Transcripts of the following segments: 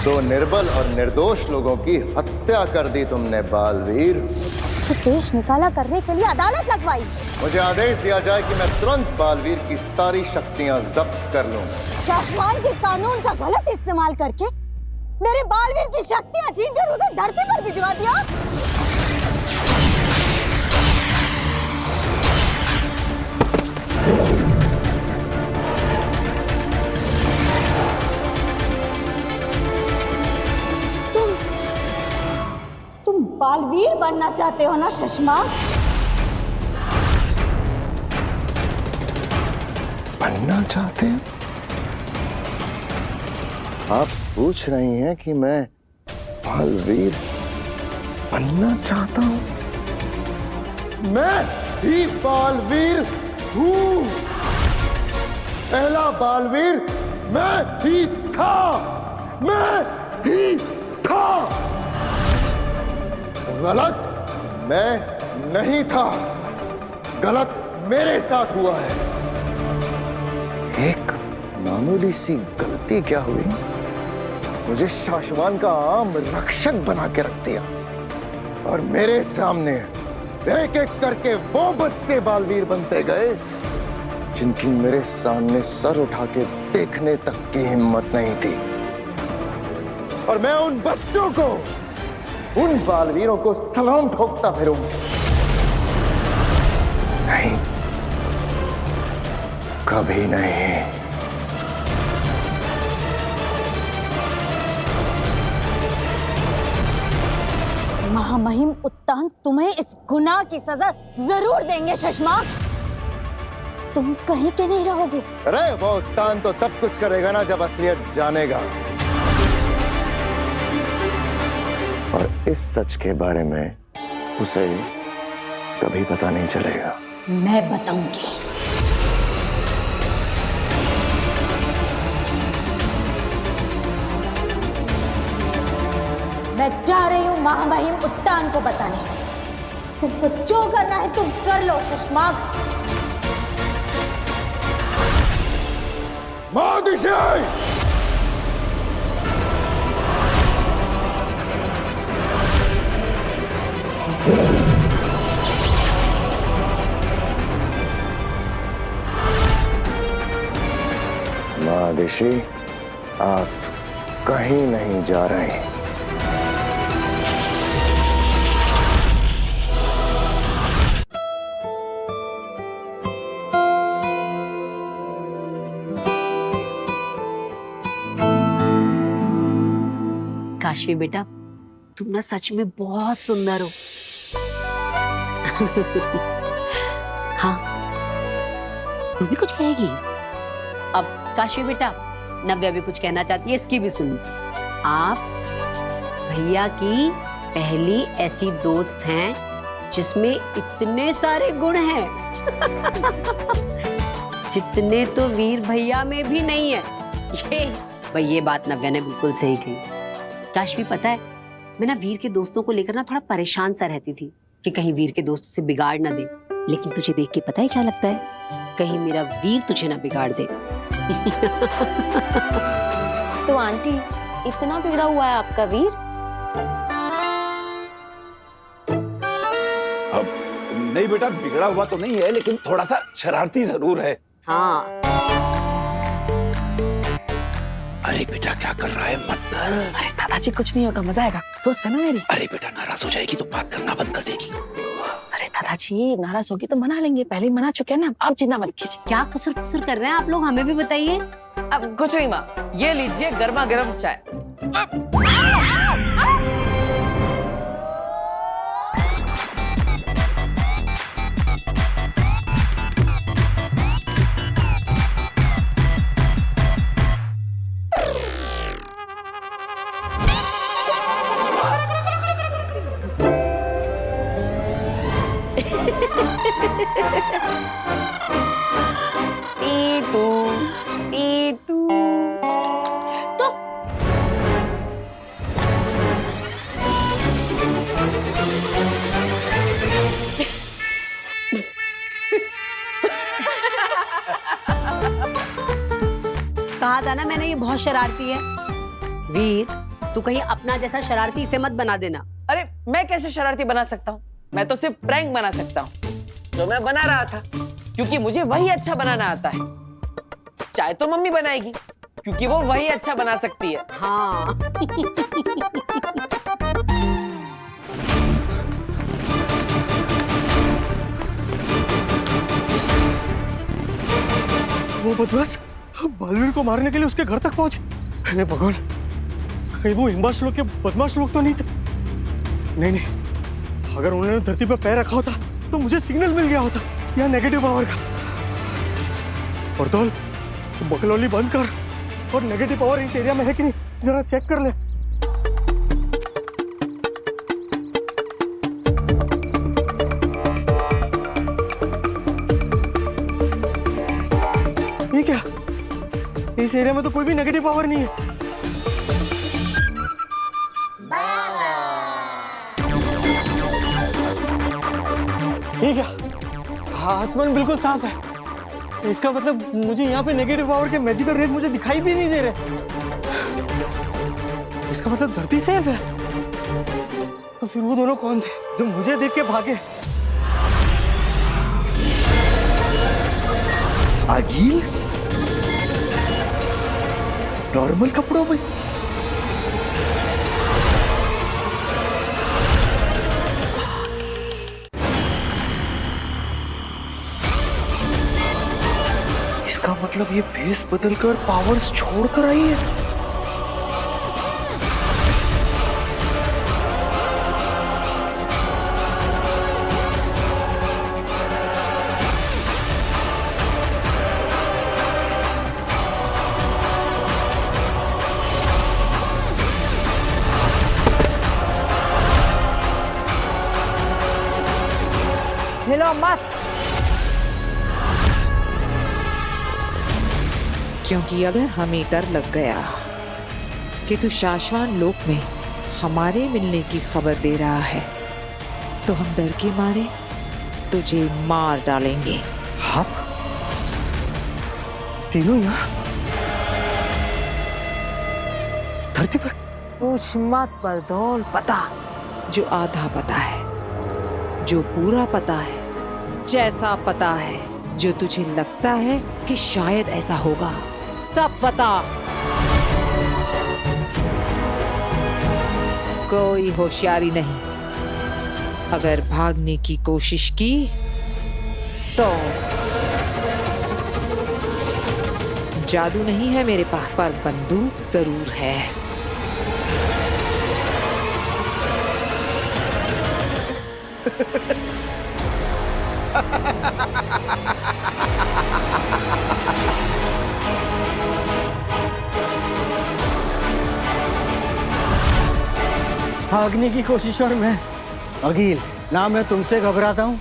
दो निर्बल और निर्दोष लोगों की हत्या कर दी तुमने बालवीर। उसे देश निकाला करने के लिए अदालत लगवाई। मुझे आदेश दिया जाए कि मैं तुरंत बालवीर की सारी शक्तियां जब्त कर लूं। शासमान के कानून का गलत इस्तेमाल करके मेरे बालवीर की शक्तियां छीनकर उसे धरती पर भिजवा दिया। तुम बालवीर बनना चाहते हो ना शशमा? बनना चाहते हैं? आप पूछ रही हैं कि मैं बालवीर बनना चाहता हूं? मैं ही बालवीर हूं। पहला बालवीर मैं ही था। मैं ही था। गलत मैं नहीं था। गलत मेरे साथ हुआ है। एक मामूली सी गलती क्या हुई, मुझे शासमान का आम रक्षक बना के रख दिया और मेरे सामने एक एक करके वो बच्चे बालवीर बनते गए जिनकी मेरे सामने सर उठा के देखने तक की हिम्मत नहीं थी। और मैं उन बच्चों को, उन बालवीरों को सलाम ठोकता फिरूंगा। नहीं, कभी नहीं। महामहिम उत्तान तुम्हें इस गुनाह की सजा जरूर देंगे शशमा। तुम कहीं के नहीं रहोगे। अरे वो उत्तान तो तब कुछ करेगा ना जब असलियत जानेगा। और इस सच के बारे में उसे कभी पता नहीं चलेगा। मैं बताऊंगी। मैं जा रही हूँ महामहिम उत्तान को बताने। तुमको जो करना है तुम कर लो शशमा। महादिशाई! महादिशी, आप कहीं नहीं जा रहे। काशवी बेटा, तुम ना सच में बहुत सुंदर हो। हाँ, तू भी कुछ कहेगी? अब काशवी बेटा, नव्या भी कुछ कहना चाहती है, इसकी भी सुनो। आप भैया की पहली ऐसी दोस्त हैं जिसमें इतने सारे गुण हैं जितने तो वीर भैया में भी नहीं है। ये बात नव्या ने बिल्कुल सही कही। काशवी, पता है, मैं ना वीर के दोस्तों को लेकर ना थोड़ा परेशान सा रहती थी कि कहीं वीर के दोस्त से बिगाड़ ना दे। लेकिन तुझे देख के पता है क्या लगता है? कहीं मेरा वीर तुझे ना बिगाड़ दे। तो आंटी, इतना बिगड़ा हुआ है आपका वीर? अब नहीं बेटा, बिगड़ा हुआ तो नहीं है, लेकिन थोड़ा सा शरारती जरूर है। हाँ। अरे बेटा, क्या कर रहा है? मत कर। अरे दादाजी, कुछ नहीं होगा, मजा आएगा। दोस्त है ना मेरी। अरे बेटा, नाराज हो जाएगी तो बात करना बंद कर देगी। अरे दादाजी, नाराज होगी तो मना लेंगे, पहले ही मना चुके हैं ना, आप चिंता मत कीजिए। क्या कसूर कसूर कर रहे हैं आप लोग, हमें भी बताइए। अब कुछ नहीं माँ, ये लीजिए गर्मा गर्म चाय। टीटू टीटू। तो कहा था ना मैंने, ये बहुत शरारती है। वीर, तू कहीं अपना जैसा शरारती इसे मत बना देना। अरे मैं कैसे शरारती बना सकता हूँ? मैं तो सिर्फ प्रैंक बना सकता हूँ, जो मैं बना रहा था, क्योंकि मुझे वही अच्छा बनाना आता है। चाय तो मम्मी बनाएगी, क्योंकि वो वही अच्छा बना सकती है। हाँ। वो बदमाश बालवीर को मारने के लिए उसके घर तक पहुंचे। हे भगवान, कहीं वो हिम्बाश लोग के बदमाश लोग तो नहीं थे? नहीं, अगर उन्होंने धरती पर पैर रखा होता तो मुझे सिग्नल मिल गया होता या नेगेटिव पावर का। और तो बकलौली बंद कर और नेगेटिव पावर इस एरिया में है कि नहीं जरा चेक कर ले। ये क्या, इस एरिया में तो कोई भी नेगेटिव पावर नहीं है। ये क्या, आसमान बिल्कुल साफ है, तो इसका मतलब मुझे यहाँ पे नेगेटिव पावर के मैजिकल रेज मुझे दिखाई भी नहीं दे रहे। इसका मतलब धरती सेफ है। तो फिर वो दोनों कौन थे जो मुझे देख के भागे? आगिल नॉर्मल कपड़ों में? इसका मतलब ये भेस बदलकर पावर्स छोड़कर आई है। हिलो मत, क्योंकि अगर हमें डर लग गया कि तू शाश्वान लोक में हमारे मिलने की खबर दे रहा है, तो हम डर के मारे तुझे मार डालेंगे। आप तीनों यहाँ धरती पर? पूछ मत परदौल, पता जो आधा पता है, जो पूरा पता है, जैसा पता है जो तुझे लगता है कि शायद ऐसा होगा, सब पता। कोई होशियारी नहीं। अगर भागने की कोशिश की तो जादू नहीं है मेरे पास, पर बंदूक जरूर है। भागने की कोशिश और मैं? अगिल, ना मैं तुमसे घबराता हूँ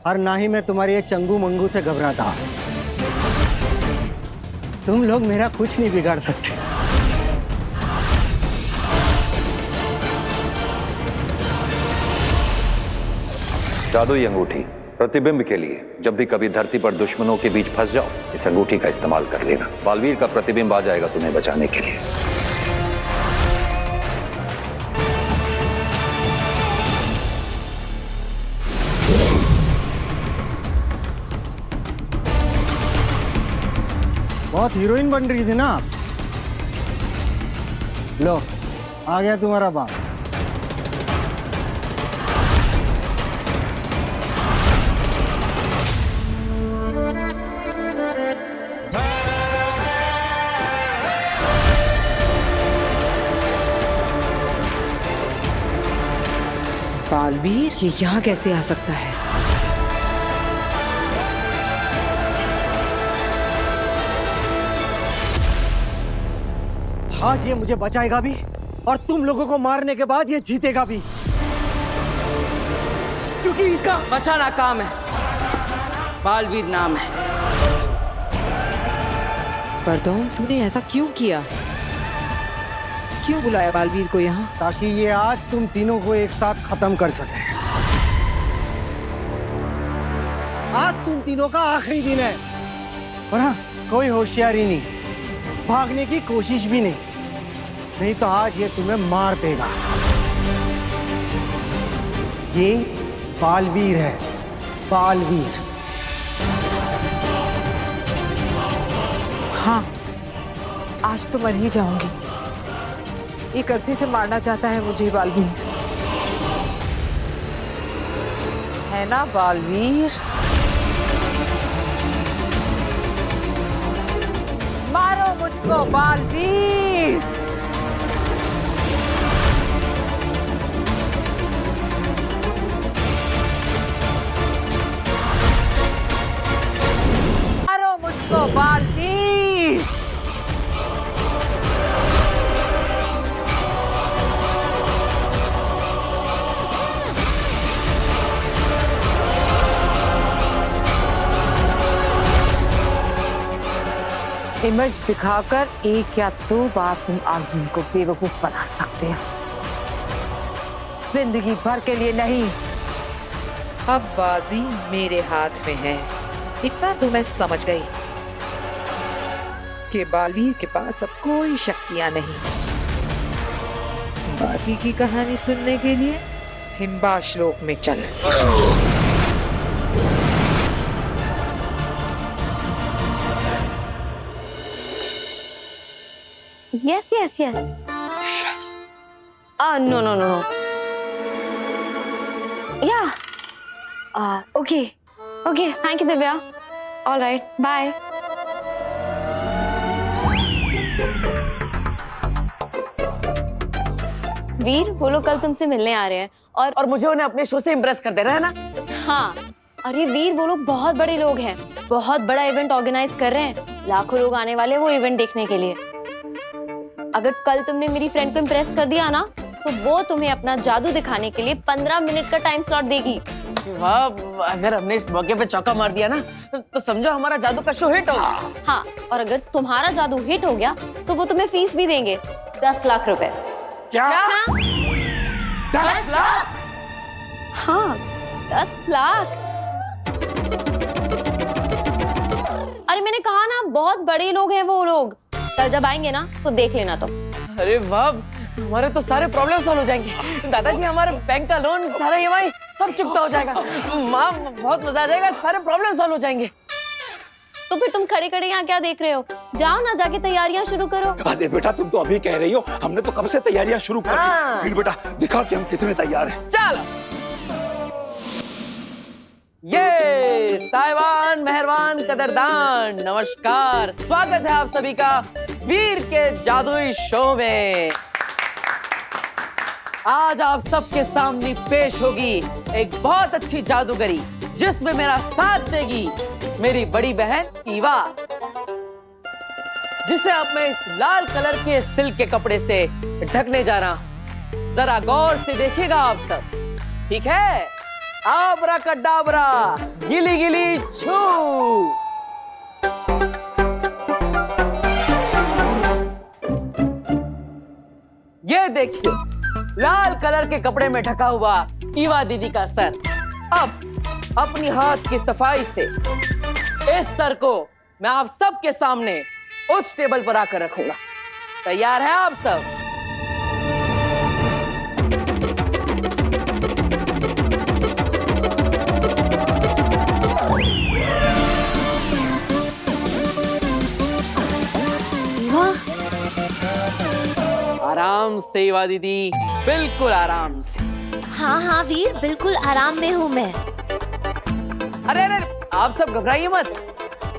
और ना ही मैं तुम्हारे ये चंगू मंगू से घबराता हूँ। तुम लोग मेरा कुछ नहीं बिगाड़ सकते। जादुई अंगूठी प्रतिबिंब के लिए जब भी कभी धरती पर दुश्मनों के बीच फंस जाओ, इस अंगूठी का इस्तेमाल कर लेना। बालवीर का प्रतिबिंब आ जाएगा तुम्हें बचाने के लिए। बहुत हीरोइन बन रही थी ना आप। लो, आ गया तुम्हारा बाप। बालवीर ये यहाँ कैसे आ सकता है? आज ये मुझे बचाएगा भी और तुम लोगों को मारने के बाद ये जीतेगा भी, क्योंकि इसका बचाना काम है, बालवीर नाम है। परदौल, तूने ऐसा क्यों किया? क्यों बुलाया बालवीर को यहाँ? ताकि ये आज तुम तीनों को एक साथ खत्म कर सके। आज तुम तीनों का आखिरी दिन है और हाँ, कोई होशियारी नहीं, भागने की कोशिश भी नहीं। नहीं तो आज ये तुम्हें मार देगा। ये बालवीर है, बालवीर। हाँ, आज तो मर ही जाऊंगी। ये करसी से मारना चाहता है मुझे बालवीर, है ना बालवीर? मारो मुझको बालवीर। मारो मुझको बालवीर। इमेज दिखाकर एक या दो बार तुम आगिल को बेवकूफ बना सकते हो, जिंदगी भर के लिए नहीं। अब बाजी मेरे हाथ में है, इतना तो मैं समझ गई कि बालवीर के पास अब कोई शक्तियां नहीं। बाकी की कहानी सुनने के लिए हिम्बाश्लोक में चल। Yes. No. Yeah. Okay. Thank you, Divya. All right. Bye. वीर, वो लोग कल तुमसे मिलने आ रहे हैं और मुझे उन्हें अपने शो से इम्प्रेस कर देना है ना। हाँ, अरे वीर, वो लोग बहुत बड़े लोग हैं, बहुत बड़ा इवेंट ऑर्गेनाइज कर रहे हैं। लाखों लोग आने वाले वो इवेंट देखने के लिए। अगर कल तुमने मेरी फ्रेंड को इम्प्रेस कर दिया ना, तो वो तुम्हें अपना जादू दिखाने के लिए 15 मिनट का टाइम स्लॉट देगी। वाह, अगर हमने इस मौके पे चौका मार दिया ना, तो समझो हमारा जादू का शो हिट होगा। हाँ, और अगर तुम्हारा जादू हिट हो गया तो वो तुम्हें फीस भी देंगे, 10 लाख रुपए। क्या? 10 लाख? हाँ, 10 लाख। अरे मैंने कहा ना, बहुत बड़े लोग हैं वो लोग। कल जब आएंगे ना तो देख लेना तुम। अरे वाह, हमारे तो सारे प्रॉब्लम सॉल्व हो जाएंगे। दादाजी, हमारे बैंक का लोन, सारा EMI सब चुकता हो जाएगा। माँ, बहुत मजा आ जाएगा, सारे प्रॉब्लम सॉल्व हो जाएंगे। तो फिर तुम खड़े खड़े यहाँ क्या देख रहे हो? जाओ ना, जाके तैयारियां शुरू करो। अरे बेटा, तुम तो अभी कह रही हो, हमने तो कब से तैयारियां शुरू कर दी। फिर बेटा दिखा कि हम कितने तैयार हैं। चलो, ये साहिबान, मेहरबान, कदरदान, नमस्कार। स्वागत है आप सभी का वीर के जादुई शो में। आज आप सबके सामने पेश होगी एक बहुत अच्छी जादूगरी, जिसमें मेरा साथ देगी मेरी बड़ी बहन ईवा, जिसे अब मैं इस लाल कलर के सिल्क के कपड़े से ढकने जा रहा हूं। जरा गौर से देखिएगा आप सब, ठीक है? आबरा कडाबरा, गिली गिली छू। ये देखिए, लाल कलर के कपड़े में ढका हुआ ईवा दीदी का सर। अब अपनी हाथ की सफाई से इस सर को मैं आप सबके सामने उस टेबल पर आकर रखूंगा। तैयार है आप सब? आराम से ईवा दीदी, बिल्कुल आराम से। हाँ वीर, बिल्कुल आराम में हूँ मैं। अरे आप सब घबराइए मत,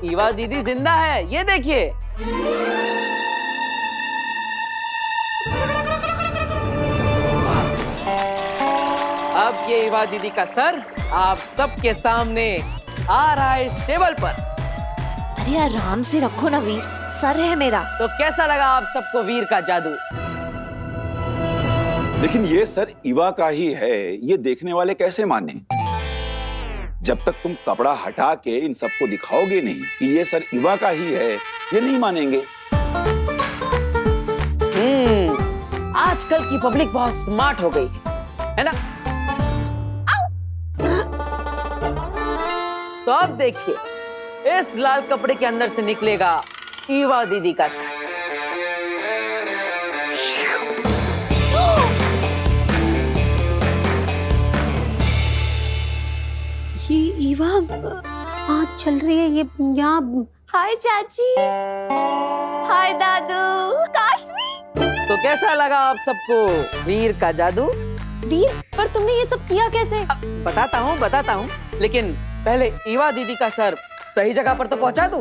ईवा दीदी जिंदा है, ये देखिए। अब ये ईवा दीदी का सर आप सबके सामने आ रहा है इस टेबल पर। अरे आराम से रखो ना वीर, सर है मेरा। तो कैसा लगा आप सबको वीर का जादू? लेकिन ये सर ईवा का ही है, ये देखने वाले कैसे माने? जब तक तुम कपड़ा हटा के इन सबको दिखाओगे नहीं कि ये सर ईवा का ही है, ये नहीं मानेंगे। आजकल की पब्लिक बहुत स्मार्ट हो गई है ना? तो अब देखिए, इस लाल कपड़े के अंदर से निकलेगा ईवा दीदी का सर। चल रही है ये यहाँ? हाय चाची, हाय दादू, काश्मी। तो कैसा लगा आप सबको वीर का जादू? वीर, पर तुमने ये सब किया कैसे? बताता हूँ, लेकिन पहले ईवा दीदी का सर सही जगह पर तो पहुंचा दूं।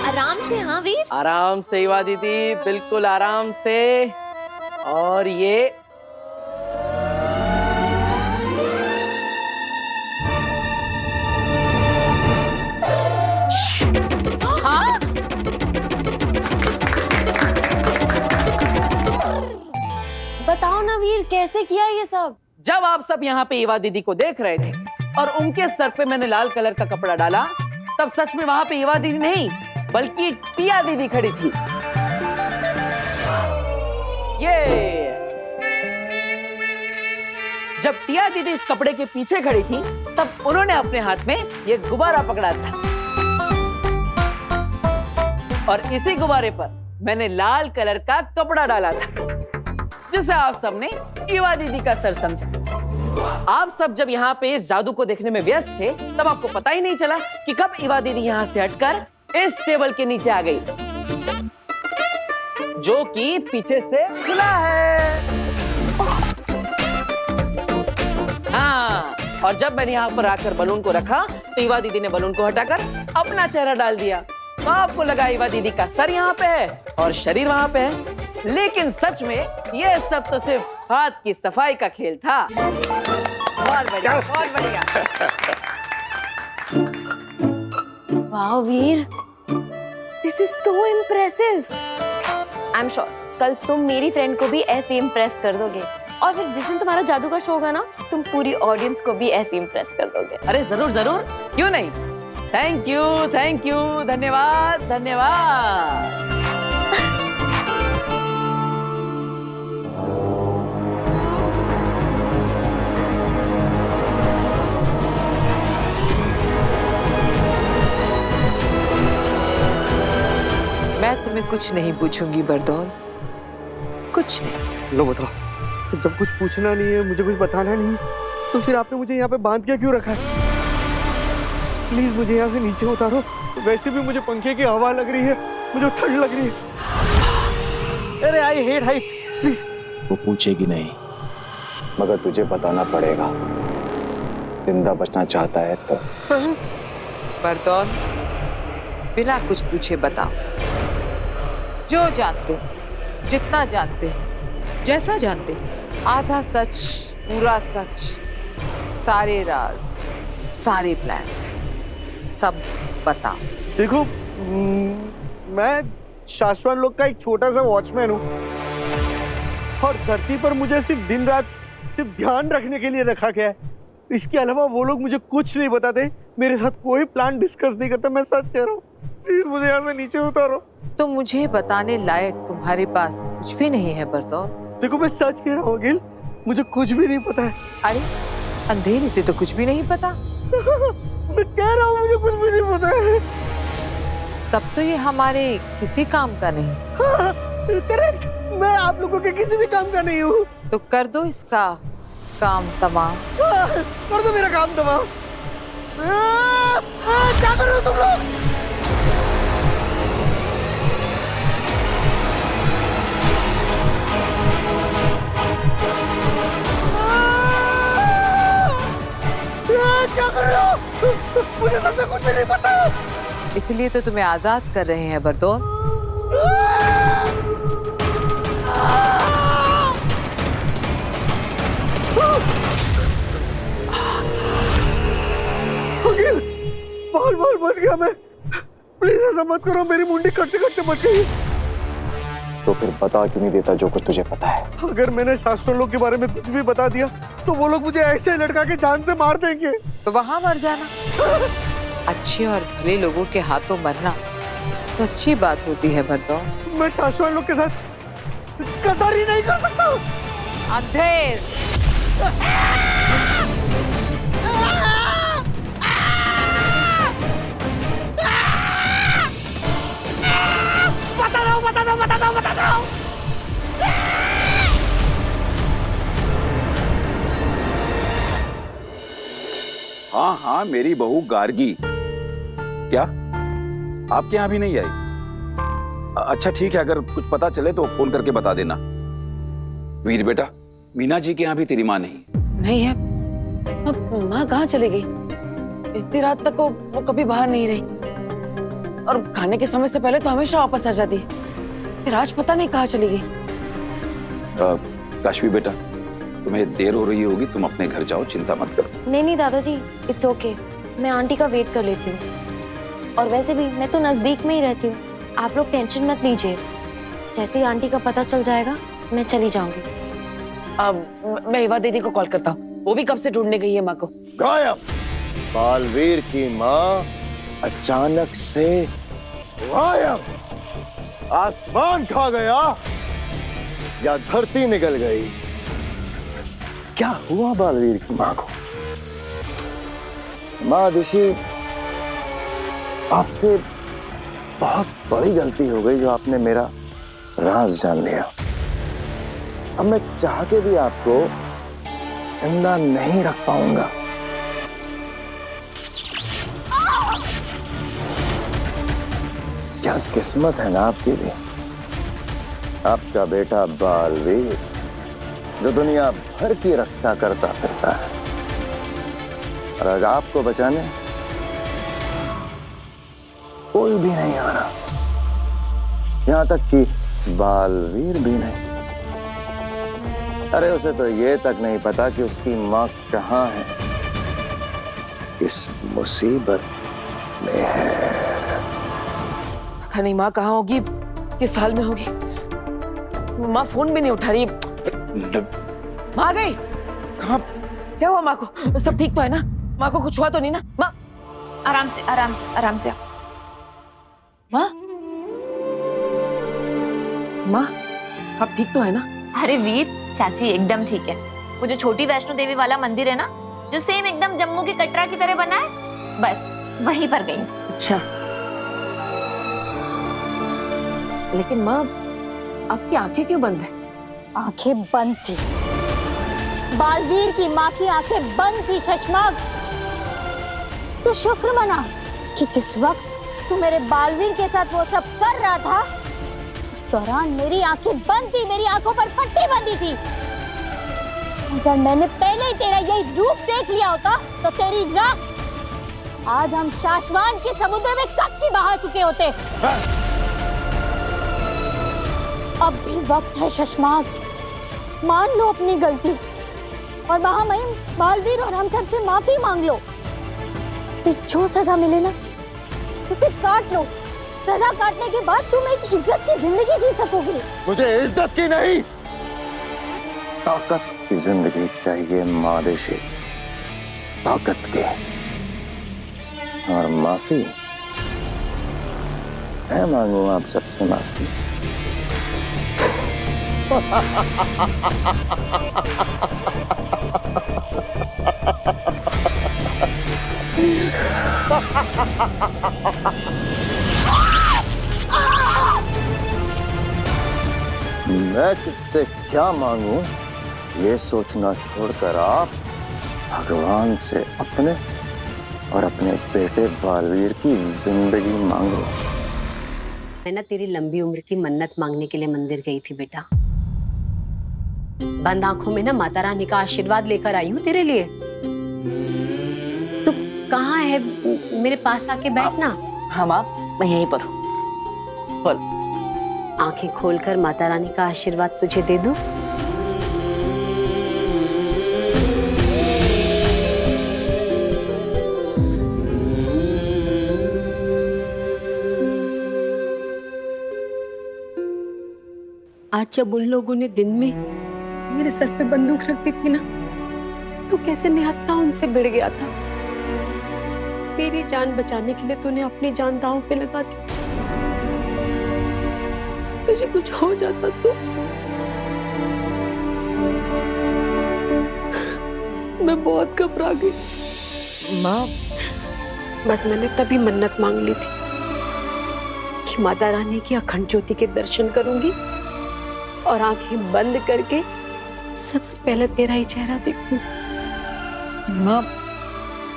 आराम से। हाँ वीर, आराम से ईवा दीदी, बिल्कुल आराम से। और ये हाँ? बताओ ना वीर, कैसे किया ये सब? जब आप सब यहाँ पे ईवा दीदी को देख रहे थे और उनके सर पे मैंने लाल कलर का कपड़ा डाला, तब सच में वहां पे ईवा दीदी नहीं बल्कि टिया दीदी खड़ी थी। ये जब टिया दीदी इस कपड़े के पीछे खड़ी थी, तब उन्होंने अपने हाथ में ये गुब्बारा पकड़ा था और इसी गुब्बारे पर मैंने लाल कलर का कपड़ा डाला था, जिसे आप सबने ईवा दीदी का सर समझा। आप सब जब यहाँ पे इस जादू को देखने में व्यस्त थे, तब आपको पता ही नहीं चला कि कब ईवा दीदी यहाँ से हटकर इस टेबल के नीचे आ गई, जो कि पीछे से खुला है। हाँ, और जब मैंने यहाँ पर आकर बलून को रखा, तो ईवा दीदी ने बलून को हटाकर अपना चेहरा डाल दिया। तो आपको लगा ईवा दीदी का सर यहाँ पे है और शरीर वहाँ पे है, लेकिन सच में ये सब तो सिर्फ हाथ की सफाई का खेल था। बहुत बढ़िया, बहुत बढ़िया। वाह Veer, this is so impressive. I am sure कल तुम मेरी फ्रेंड को भी ऐसे इम्प्रेस कर दोगे, और फिर जिस दिन तुम्हारा जादू का शो होगा ना, तुम पूरी ऑडियंस को भी ऐसे इम्प्रेस कर दोगे। अरे जरूर जरूर, क्यों नहीं। थैंक यू, धन्यवाद धन्यवाद। मैं तुम्हें कुछ नहीं पूछूंगी बरदौल, कुछ नहीं। लो बताओ, जब कुछ पूछना नहीं है, मुझे कुछ बताना नहीं, तो फिर आपने मुझे यहाँ पे बांध के क्यों रखा है? प्लीज मुझे यहाँ से नीचे उतारो। वैसे भी मुझे पंखे की हवा लग रही है, मुझे ठंड लग रही है। अरे आई हेट हाइट्स, प्लीज। वो पूछेगी नहीं, मगर तुझे बताना पड़ेगा। जिंदा बचना चाहता है तो। बरदौल, बिना कुछ पूछे बताओ। जो जानते हो, जितना जानते हैं, जैसा जानते हैं, आधा सच, पूरा सच, सारे राज, सारे प्लान्स, सब बताओ। देखो, मैं शाश्वत लोग का एक छोटा सा वॉचमैन हूँ, और धरती पर मुझे सिर्फ दिन रात सिर्फ ध्यान रखने के लिए रखा गया है। इसके अलावा वो लोग मुझे कुछ नहीं बताते, मेरे साथ कोई प्लान डिस्कस नहीं करते। मैं सच कह रहा हूँ, प्लीज मुझे यहाँ से नीचे उतारो। तो मुझे बताने लायक तुम्हारे पास कुछ भी नहीं है बरदौल। देखो, मैं सच कह रहा हूँ अगिल, मुझे कुछ भी नहीं पता है। अरे अंधेरे से तो कुछ भी नहीं पता। मैं कह रहा हूँ मुझे कुछ भी नहीं पता है। तब तो ये हमारे किसी काम का नहीं। हाँ, करेक्ट, मैं आप लोगों के किसी भी काम का नहीं हूँ। तो कर दो इसका काम तमाम। कर दो मेरा काम तमाम। क्या कर रहे हो तुम लोग? क्या कर रहे हो? मुझे सच में कुछ भी नहीं पता। इसलिए तो तुम्हें आजाद कर रहे हैं बरदौल। अगिल, बाल बच गया मैं। प्लीज ऐसा मत करो, मेरी मुंडी कटते कटते बच गई। तो फिर बता क्यों नहीं देता जो कुछ तुझे पता है? अगर मैंने शास्त्रों लोग के बारे में कुछ भी बता दिया, तो वो लोग मुझे ऐसे लटका के जान से मार देंगे। तो वहां मर जाना। अच्छे और भले लोगों के हाथों मरना तो अच्छी बात होती है बरदौल। मैं शाश्वत लोग के साथ गद्दारी नहीं कर सकता। अंधेर, बता दो। हाँ हाँ, मेरी बहू गार्गी। क्या आपके यहाँ भी नहीं आई? अच्छा ठीक है, अगर कुछ पता चले तो फोन करके बता देना। वीर बेटा, मीना जी के यहाँ भी तेरी माँ नहीं है? अब माँ कहाँ चली गई? इतनी रात तक वो कभी बाहर नहीं रही, और खाने के समय से पहले तो हमेशा वापस आ जाती है। फिर आज पता नहीं कहाँ चली गई। काशवी बेटा, तुम्हें देर हो रही होगी, तुम अपने घर जाओ, चिंता मत करो। नहीं दादाजी, इट्स ओके, मैं आंटी का वेट कर लेती हूँ। और वैसे भी मैं तो नजदीक में ही रहती हूँ, आप लोग टेंशन मत लीजिए। जैसे ही आंटी का पता चल जाएगा मैं चली जाऊंगी। अब मैं इवा दीदी को कॉल करता हूँ, वो भी कब से ढूंढने गई है माँ को। गायब। बालवीर की माँ अचानक से गायब। आसमान खा गया या धरती निकल गई? क्या हुआ बालवीर की माँ को? माँ दिशी, आपसे बहुत बड़ी गलती हो गई जो आपने मेरा राज जान लिया। अब मैं चाह के भी आपको जिंदा नहीं रख पाऊंगा। क्या किस्मत है ना आपकी भी। आपका बेटा बालवीर जो दुनिया भर की रक्षा करता फिरता है, और आज आपको बचाने कोई भी नहीं आ रहा, यहां तक कि बालवीर भी नहीं। अरे उसे तो ये तक नहीं पता कि उसकी मां कहां है, इस मुसीबत में है। पता नहीं माँ कहाँ होगी, किस हाल में होगी। माँ फोन भी नहीं उठा रही। माँ आ गई? कहाँ? क्या हुआ माँ को? सब ठीक तो है ना? माँ को कुछ हुआ तो नहीं ना? माँ आराम से आराम से आराम से। माँ माँ आप ठीक तो है ना? अरे वीर, चाची एकदम ठीक है। वो जो छोटी वैष्णो देवी वाला मंदिर है ना, जो सेम एकदम जम्मू की कटरा की तरह बना है, बस वहीं पर गई। अच्छा, लेकिन माँ आपकी आंखें क्यों बंद है? आंखें बंद थी। बालवीर की माँ की आंखें बंद थी शशमाग। तो शुक्र मना कि जिस वक्त तू मेरे बालवीर के साथ वो सब कर रहा था, उस दौरान मेरी आंखें बंद थी, मेरी आंखों पर पट्टी बंधी थी। अगर मैंने पहले ही तेरा यही रूप देख लिया होता तो तेरी राख आज हम शाश्वान के समुद्र में कब की बहा चुके होते। अब भी वक्त है शशमाग, मान लो अपनी गलती और महामहिम बालवीर और हम सब से माफी मांग लो। फिर जो सजा मिले ना उसे काट लो। सजा काटने के बाद तुम एक इज्जत की जिंदगी जी सकोगे। मुझे इज्जत की नहीं, ताकत की जिंदगी चाहिए मादेशी, ताकत की। और माफी मैं मांगू आप सबसे माफी। मैं किससे क्या मांगू ये सोचना छोड़कर आप भगवान से अपने और अपने बेटे बालवीर की जिंदगी मांगो। मैं ना तेरी लंबी उम्र की मन्नत मांगने के लिए मंदिर गई थी बेटा। बंद आंखों में ना माता रानी का आशीर्वाद लेकर आई हूँ तेरे लिए। तू कहाँ है? मेरे पास आके बैठना। हाँ माँ, मैं यहीं पर हूँ। बोल। आंखें खोलकर माता रानी का आशीर्वाद तुझे दे दूं? आज जब उन लोगों ने दिन में मेरे सर पे बंदूक रख दी थी ना, तो कैसे निहत्था उनसे भिड़ गया था। मेरी जान बचाने के लिए तूने अपनी जान दांव पे लगा दी। तुझे कुछ हो जाता तो मैं बहुत घबरा गई। माँ, बस मैंने तभी मन्नत मांग ली थी कि माता रानी की अखंड ज्योति के दर्शन करूंगी और आंखें बंद करके सबसे पहले तेरा ही चेहरा देखूंगी। माँ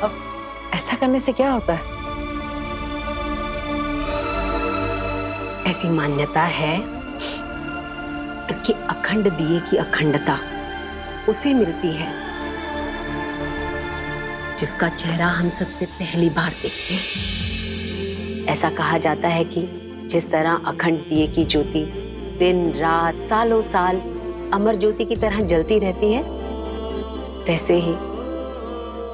अब ऐसा करने से क्या होता है? ऐसी मान्यता है कि अखंड दिए की अखंडता उसे मिलती है जिसका चेहरा हम सबसे पहली बार देखते हैं। ऐसा कहा जाता है कि जिस तरह अखंड दिए की ज्योति दिन रात सालों साल अमर ज्योति की तरह जलती रहती है, वैसे ही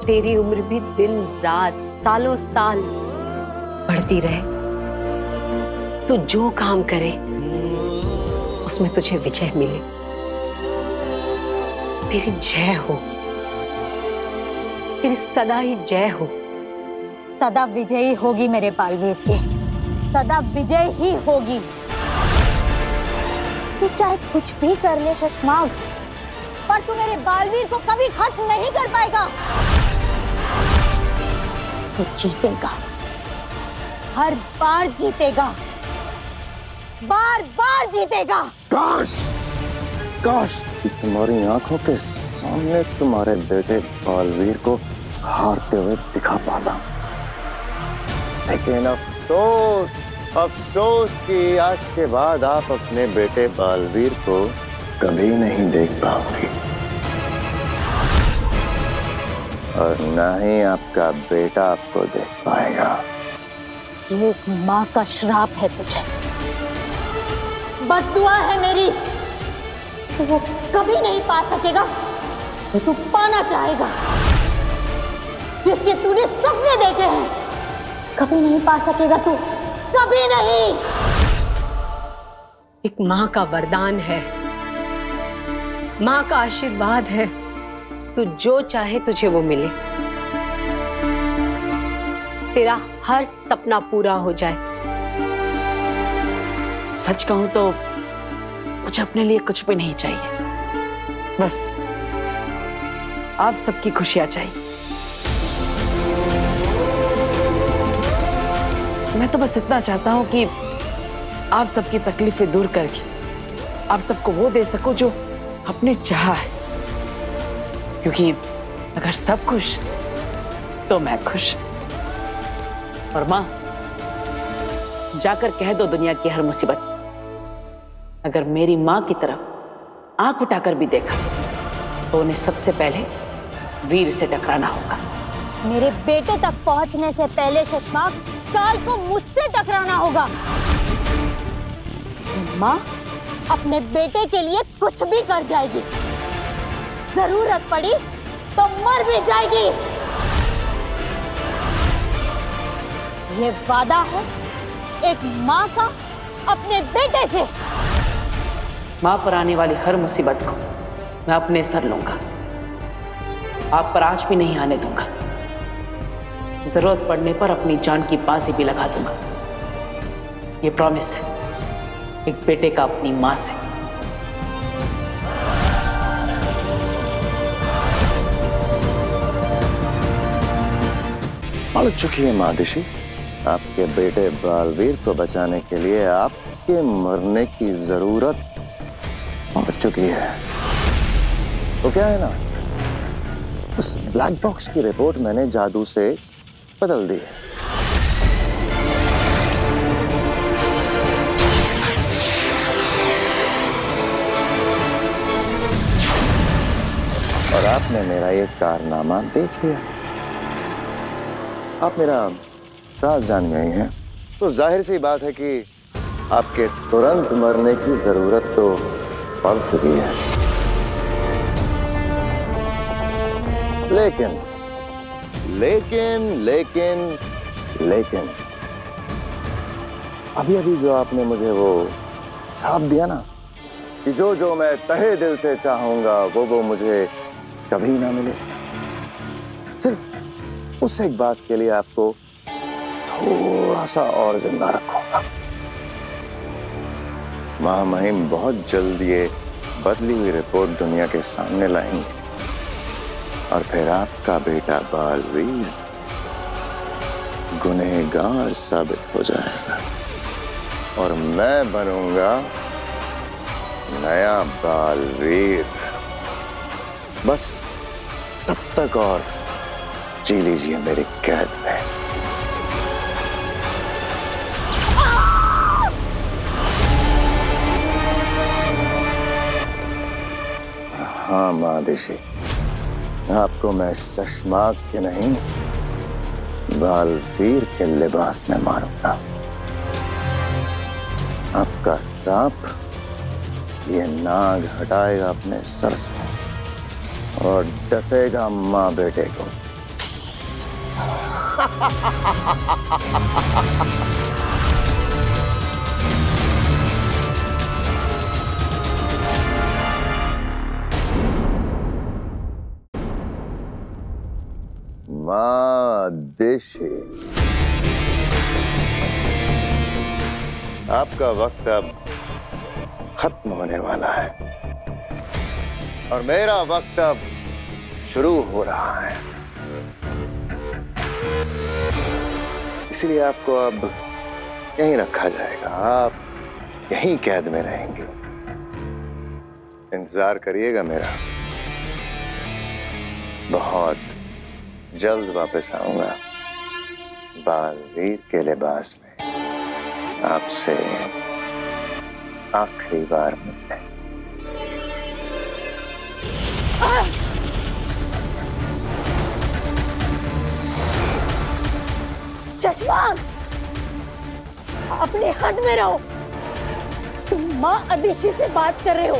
तेरी उम्र भी दिन रात सालों साल बढ़ती रहे। तू जो काम करे उसमें तुझे विजय मिले। तेरी जय हो, तेरी सदा ही जय हो। सदा विजयी होगी मेरे बालवीर के, सदा विजय ही होगी। तू चाहे कुछ भी कर ले शशमाग, पर तू मेरे बालवीर को कभी खत्म नहीं कर पाएगा। तू जीतेगा, हर बार जीतेगा, बार बार जीतेगा। काश काश कि तुम्हारी आंखों के सामने तुम्हारे बेटे बालवीर को हारते हुए दिखा पाता, लेकिन अफसोस अफसोस कि आज के बाद आप अपने बेटे बालवीर को कभी नहीं देख पाओगे, और न ही आपका बेटा आपको देख पाएगा। ये एक माँ का श्राप है तुझे, बद्दुआ है मेरी। तो वो कभी नहीं पा सकेगा जो तू पाना चाहेगा, जिसके तूने सपने देखे हैं। कभी नहीं पा सकेगा तू, कभी नहीं। एक माँ का वरदान है, माँ का आशीर्वाद है। तू जो चाहे तुझे वो मिले, तेरा हर सपना पूरा हो जाए। सच कहूं तो मुझे अपने लिए कुछ भी नहीं चाहिए, बस आप सबकी खुशियां चाहिए। मैं तो बस इतना चाहता हूं कि आप सबकी तकलीफें दूर करके आप सबको वो दे सको जो आपने चाहा है, क्योंकि अगर सब खुश तो मैं खुश। और माँ, जाकर कह दो दुनिया की हर मुसीबत से, अगर मेरी माँ की तरफ आंख उठाकर भी देखा तो उन्हें सबसे पहले वीर से टकराना होगा। मेरे बेटे तक पहुंचने से पहले शशमाग काल को मुझसे टकराना होगा। माँ अपने बेटे के लिए कुछ भी कर जाएगी, जरूरत पड़ी तो मर भी जाएगी। ये वादा है एक माँ का अपने बेटे से। माँ पर आने वाली हर मुसीबत को मैं अपने सर लूंगा, आप पर आज भी नहीं आने दूंगा। जरूरत पड़ने पर अपनी जान की बाजी भी लगा दूंगा। ये प्रॉमिस है एक बेटे का अपनी माँ से। पड़ चुकी है मादिशी, आपके बेटे बालवीर को बचाने के लिए आपके मरने की जरूरत पड़ चुकी है। तो क्या है ना, उस ब्लैक बॉक्स की रिपोर्ट मैंने जादू से बदल दी है। और आपने मेरा ये कारनामा देख लिया, आप मेरा राज जान गए हैं, तो जाहिर सी बात है कि आपके तुरंत मरने की जरूरत तो पड़ चुकी है। लेकिन लेकिन लेकिन लेकिन अभी अभी जो आपने मुझे वो श्राप दिया ना कि जो जो मैं तहे दिल से चाहूंगा वो मुझे कभी ना मिले, सिर्फ उस एक बात के लिए आपको थोड़ा सा और जिंदा रखूंगा। महामहिम बहुत जल्द ये बदली हुई रिपोर्ट दुनिया के सामने लाएंगे और फिर आपका बेटा बालवीर गुनहगार साबित हो जाएगा और मैं बनूंगा नया बालवीर। बस तब तक और जी लीजिए मेरी कैद में। हाँ महादेशी, आपको मैं शशमाक के नहीं बालवीर के लिबास में मारूंगा। आपका श्राप ये नाग हटाएगा अपने सर से और डसेगा माँ बेटे को। माँ देशी, आपका वक्त अब खत्म होने वाला है और मेरा वक्त अब शुरू हो रहा है। इसलिए आपको अब यहीं रखा जाएगा, आप यहीं कैद में रहेंगे। इंतजार करिएगा मेरा, बहुत जल्द वापस आऊंगा बालवीर के लिबास में आपसे आखिरी बार मिलने। चश्मा, अपने हद में रहो। तुम माँ अदिति से बात कर रहे हो,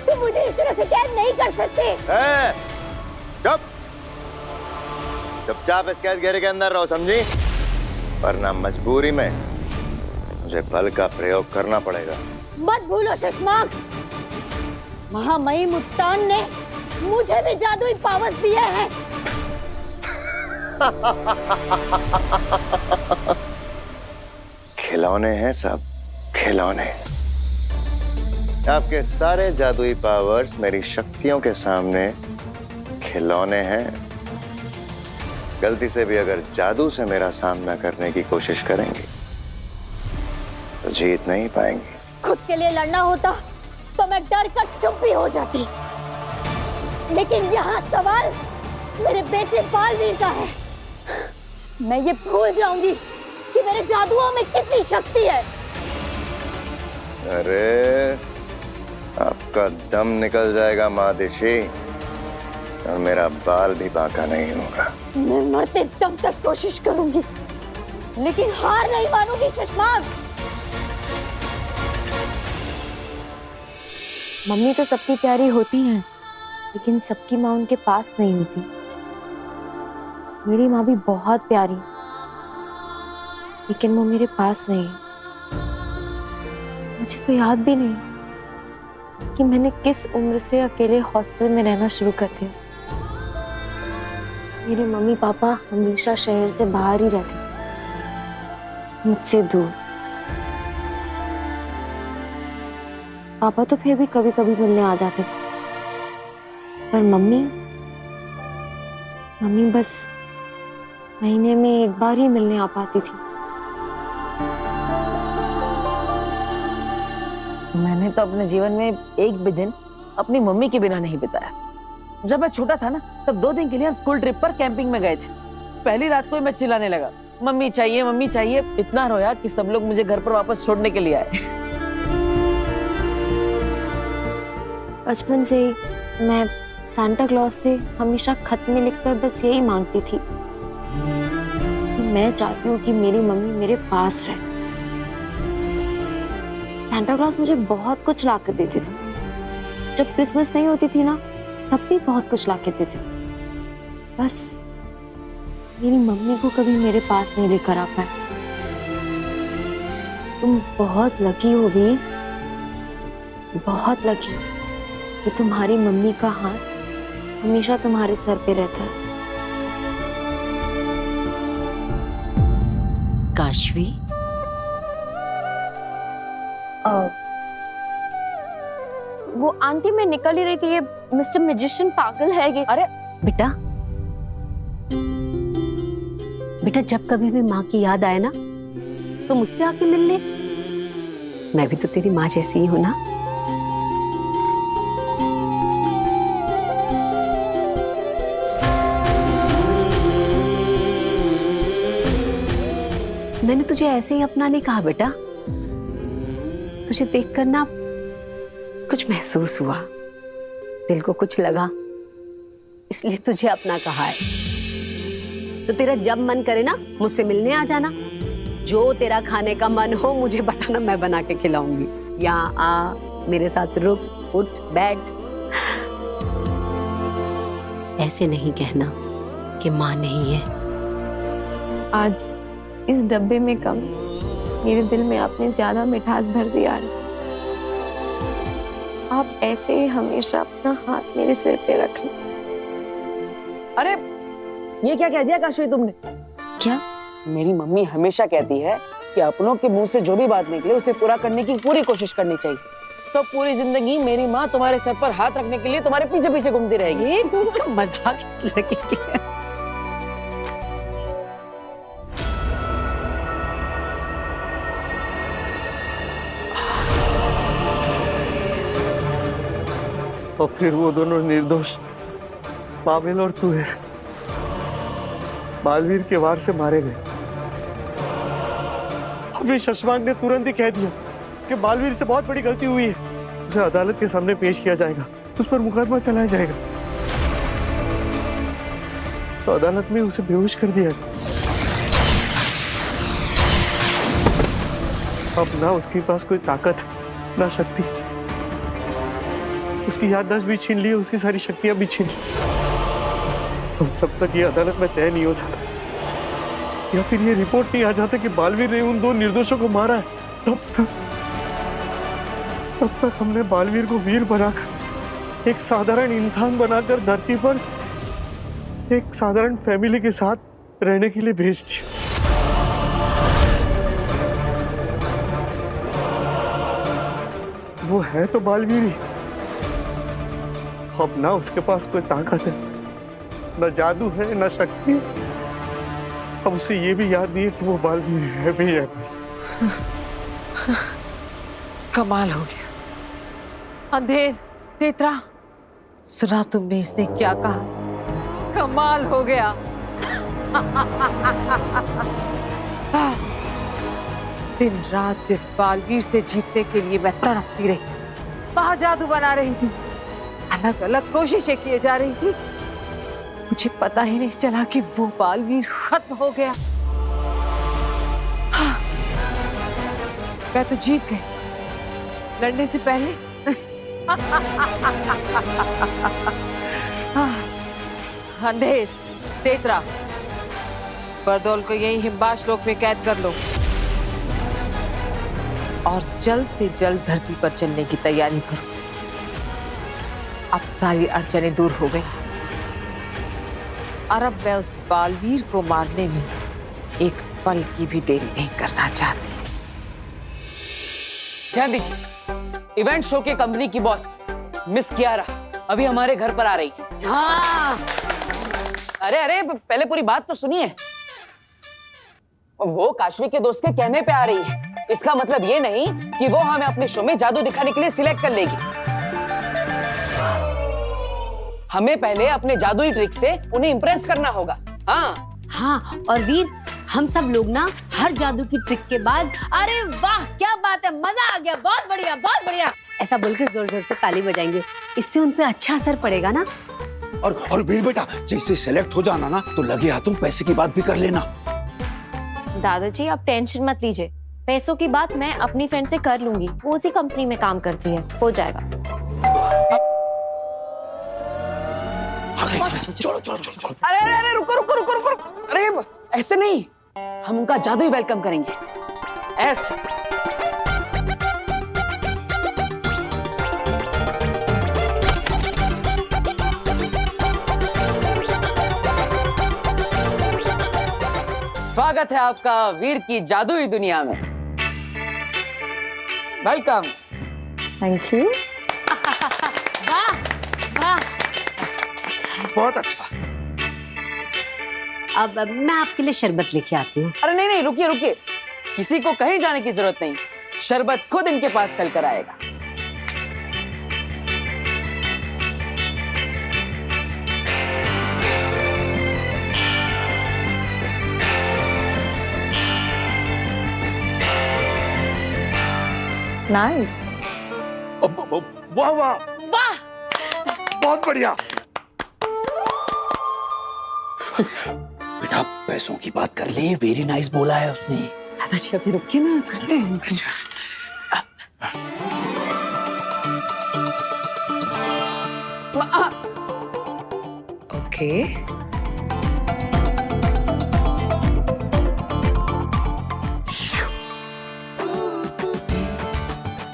तुम मुझे इस तरह से कैद नहीं कर सकते। चुप, चुपचाप इस कैद घेरे के अंदर रहो, समझी? वरना मजबूरी में मुझे बल का प्रयोग करना पड़ेगा। मत भूलो शशमाक, महामहिम मुत्तान ने मुझे भी जादुई पावर्स दिए हैं। खिलौने हैं सब, खिलौने। आपके सारे जादुई पावर्स मेरी शक्तियों के सामने खिलौने हैं। गलती से भी अगर जादू से मेरा सामना करने की कोशिश करेंगे तो जीत नहीं पाएंगे। खुद के लिए लड़ना होता तो मैं डर कर चुप भी हो जाती, लेकिन यहाँ सवाल मेरे बेटे बालवीर का है। मैं ये भूल जाऊंगी कि मेरे जादुओं में कितनी शक्ति है। अरे आपका दम निकल जाएगा महादेशी और मेरा बाल भी बांका नहीं होगा। मैं मरते दम तक कोशिश करूंगी, लेकिन हार नहीं मानूंगी शशमाक। मम्मी तो सबकी प्यारी होती हैं, लेकिन सबकी माँ उनके पास नहीं होती। मेरी माँ भी बहुत प्यारी, लेकिन वो मेरे पास नहीं है। मुझे तो याद भी नहीं कि मैंने किस उम्र से अकेले हॉस्टल में रहना शुरू कर दिया। मेरे मम्मी पापा हमेशा शहर से बाहर ही रहते, मुझसे दूर। पापा तो फिर भी कभी कभी मिलने आ जाते थे, पर मम्मी बस महीने में एक बार ही मिलने आ पाती थी। मैंने तो अपने जीवन में एक भी दिन अपनी मम्मी के बिना नहीं बिताया। जब मैं छोटा था ना, तब 2 दिन के लिए हम स्कूल ट्रिप पर कैंपिंग में गए थे। पहली रात को ही मैं चिल्लाने लगा, मम्मी चाहिए मम्मी चाहिए। इतना रोया कि सब लोग मुझे घर पर वापस छोड़ने के लिए आए। बचपन से ही मैं सांता क्लॉज से हमेशा खत में लिखकर बस यही मांगती थी कि मैं चाहती हूँ कि मेरी मम्मी मेरे पास रहे। सांता क्लॉज मुझे बहुत कुछ ला कर देते थे। जब क्रिसमस नहीं होती थी ना, तब भी बहुत कुछ ला के देते थे। बस मेरी मम्मी को कभी मेरे पास नहीं लेकर आ पाए। तुम बहुत लकी हो वीर, बहुत लकी कि तुम्हारी मम्मी का हाथ हमेशा तुम्हारे सर पे रहता है। काशवी, वो आंटी मैं निकल ही रही थी, ये मिस्टर मैजिशियन पागल है ये। अरे बेटा, बेटा जब कभी भी माँ की याद आए ना, तो मुझसे आके मिल ले। मैं भी तो तेरी माँ जैसी ही हूं ना। मैंने तुझे ऐसे ही अपना नहीं कहा बेटा, तुझे देखकर ना कुछ महसूस हुआ, दिल को कुछ लगा, इसलिए तुझे अपना कहा है। तो तेरा जब मन करे ना मुझसे मिलने आ जाना, जो तेरा खाने का मन हो मुझे बताना, मैं बना के खिलाऊंगी। यहाँ आ, मेरे साथ रुक, उठ, बैठ। ऐसे नहीं कहना कि माँ नहीं है। आज इस डब्बे में कम, मेरे दिल में आपने ज्यादा मिठास भर दिया है। आप ऐसे ही हमेशा अपना हाथ मेरे सिर पे रखना। अरे ये क्या कह दिया काशवी तुमने? क्या? मेरी मम्मी हमेशा कहती है कि अपनों के मुंह से जो भी बात निकले उसे पूरा करने की पूरी कोशिश करनी चाहिए। तो पूरी जिंदगी मेरी माँ तुम्हारे सर पर हाथ रखने के लिए तुम्हारे पीछे पीछे घूमती रहेगी। ये उसका मजाक इस लड़के की है। और फिर वो दोनों निर्दोष पावेल और तुहेर बालवीर के वार से मारे गए। फिर शशांक ने तुरंत ही कह दिया कि बालवीर से बहुत बड़ी गलती हुई है, उसे अदालत के सामने पेश किया जाएगा, उस पर मुकदमा चलाया जाएगा। तो अदालत में उसे बेहोश कर दिया। अब ना उसके पास कोई ताकत ना शक्ति, उसकी याददाश्त भी छीन ली, उसकी सारी शक्तियां भी छीन ली। जब तक ये अदालत में तय नहीं हो जाता या फिर ये रिपोर्ट नहीं आ जाता कि बालवीर ने उन दो निर्दोषों को मारा है, तब तक हमने बालवीर को वीर बनाकर, एक साधारण इंसान बनाकर धरती पर एक साधारण फैमिली के साथ रहने के लिए भेज दिया। वो है तो बालवीर ही, अब ना उसके पास कोई ताकत है, न जादू है, न शक्ति। अब उसे ये भी याद नहीं है कि वो बालवीर है भी या नहीं। कमाल हो गया। अंधेर, तेतरा, सुना तुमने इसने क्या कहा? कमाल हो गया। दिन रात जिस बालवीर से जीतने के लिए मैं तड़पती रही, वहां जादू बना रही थी, अलग अलग कोशिशें किए जा रही थी, मुझे पता ही नहीं चला कि वो बालवीर खत्म हो गया। हाँ, मैं तो जीत गई लड़ने से पहले। अंधेर, तेतरा, बरदौल को यही हिमबाश लोक में कैद कर लो और जल्द से जल्द धरती पर चलने की तैयारी करो। अब सारी अड़चनें दूर हो गई और अब मैं उस बालवीर को मारने में एक पल की भी देरी नहीं करना चाहती। ध्यान दीजिए, इवेंट शो के कंपनी की बॉस मिस कियारा अभी हमारे घर पर आ रही है। हाँ। अरे अरे पहले पूरी बात तो सुनिए। वो काशवी के दोस्त के कहने पे आ रही है, इसका मतलब ये नहीं कि वो हमें अपने शो में जादू दिखाने के लिए सिलेक्ट कर लेगी। हमें पहले अपने जादुई ट्रिक से उन्हें इंप्रेस करना होगा। हाँ, और वीर, हम सब लोग ना हर जादू की ट्रिक के बाद अरे वाह क्या बात है, मजा आ गया, बहुत बढ़िया, बहुत बढ़िया, ऐसा बोलकर जोर जोर से ताली बजाएंगे। इससे उन पे अच्छा असर पड़ेगा ना। और वीर बेटा, जैसे सेलेक्ट हो जाना ना तो लगे हाथों पैसे की बात भी कर लेना। दादाजी आप टेंशन मत लीजिए, पैसों की बात मैं अपनी फ्रेंड से कर लूंगी, वो उसी कंपनी में काम करती है, हो जाएगा। चलो। अरे अरे अरे रुको रुको रुको रुको, अरे ऐसे नहीं, हम उनका जादुई वेलकम करेंगे, ऐसे। स्वागत है आपका वीर की जादुई दुनिया में। वेलकम। Thank you. वाह वाह, बहुत अच्छा। अब मैं आपके लिए शरबत लेके आती हूँ। अरे नहीं नहीं, रुकिए रुकिए, किसी को कहीं जाने की जरूरत नहीं, शरबत खुद इनके पास चल कर आएगा। नाइस। वाह वाह वाह, बहुत बढ़िया। बेटा पैसों की बात कर ले, वेरी नाइस बोला है उसने। दादाजी अभी रुकिए ना, करते हैं। Okay,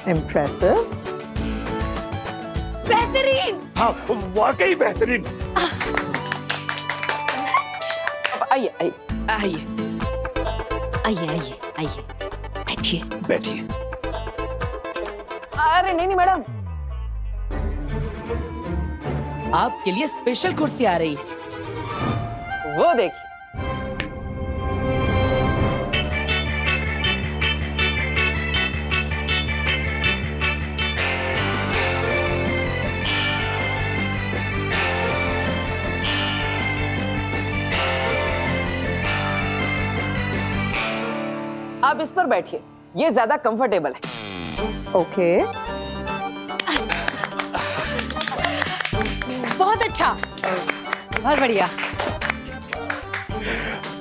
impressive. बेहतरीन। हाँ वाकई बेहतरीन। अब आइए आइए। आइए आइए आइए आइए, बैठिए बैठिए। अरे नहीं नहीं मैडम, आपके लिए स्पेशल कुर्सी आ रही है, वो देखिए। आप इस पर बैठिए, ये ज्यादा कंफर्टेबल है। ओके, बहुत अच्छा, बहुत बढ़िया।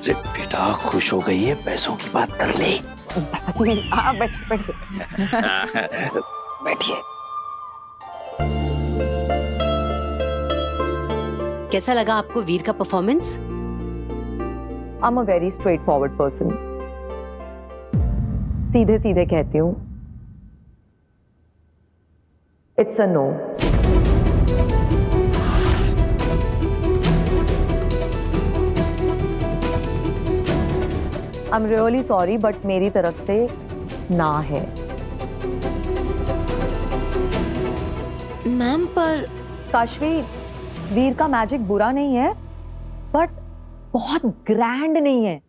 बेटा खुश हो गई है, पैसों की बात कर ले। हाँ बैठिए बैठिए बैठिए। कैसा लगा आपको वीर का performance? I am a very straight forward person. सीधे सीधे कहती हूँ, it's a no. I am really sorry, but मेरी तरफ से ना है। मैम पर काशवी, वीर का मैजिक बुरा नहीं है, बट बहुत ग्रैंड नहीं है।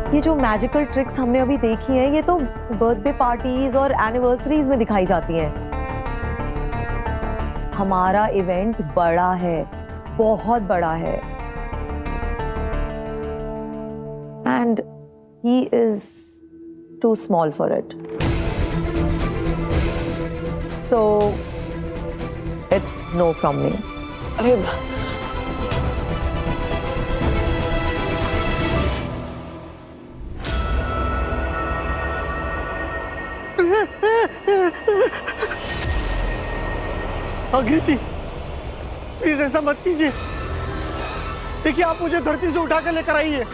ये जो मैजिकल ट्रिक्स हमने अभी देखी हैं, ये तो बर्थडे पार्टीज और एनिवर्सरीज में दिखाई जाती हैं। हमारा इवेंट बड़ा है, बहुत बड़ा है, and he is too small for it. So it's no from me. अरे आगे जी प्लीज ऐसा मत कीजिए। देखिए आप मुझे धरती से उठाकर लेकर आई है।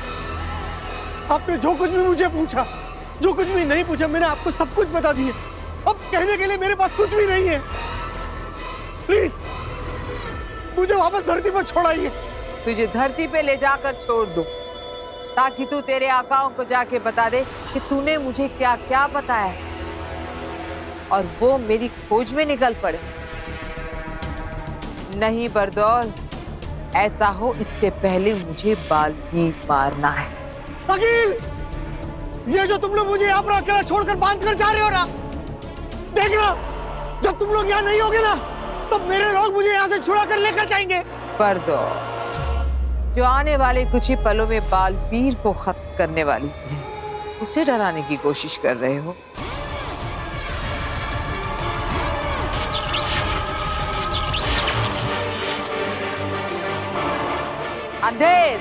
आपने जो कुछ भी मुझे पूछा, जो कुछ भी नहीं पूछा, मैंने आपको सब कुछ बता दिया। अब कहने के लिए मेरे पास कुछ भी नहीं है। प्लीज मुझे वापस धरती पर छोड़ाइए। तुझे धरती पे ले जाकर छोड़ दूं, ताकि तू तेरे आकाओं को जाके बता दे कि तूने मुझे क्या क्या बताया, और वो मेरी खोज में निकल पड़े। नहीं बरदौल, ऐसा हो इससे पहले मुझे बाल्मीर मारना है। अकील, ये जो तुम लोग मुझे यहाँ पर अकेला छोड़कर बांध कर जा रहे हो ना, देखना जब तुम लोग यहाँ नहीं होगे ना, तब मेरे लोग मुझे यहाँ से छुड़ा कर लेकर जाएंगे। बरदौल, जो आने वाले कुछ ही पलों में बालवीर को खत्म करने वाली है, उसे डराने की कोशिश कर रहे हो। अंधेर,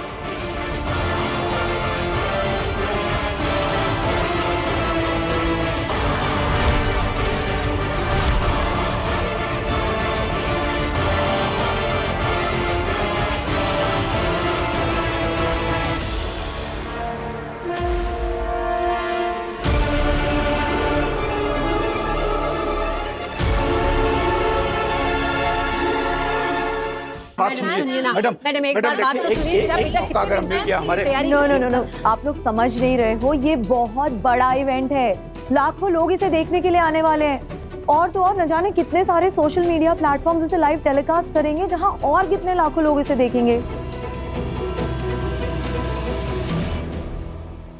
मैडम एक बार बात तो सुनिए। अगर मिल गया हमारे। नो नो नो नो, आप लोग समझ नहीं रहे हो। ये बहुत बड़ा इवेंट है, लाखों लोग इसे देखने के लिए आने वाले हैं। और तो और न जाने कितने सारे सोशल मीडिया प्लेटफॉर्म्स इसे लाइव टेलीकास्ट करेंगे, जहां और कितने लाखों लोग इसे देखेंगे।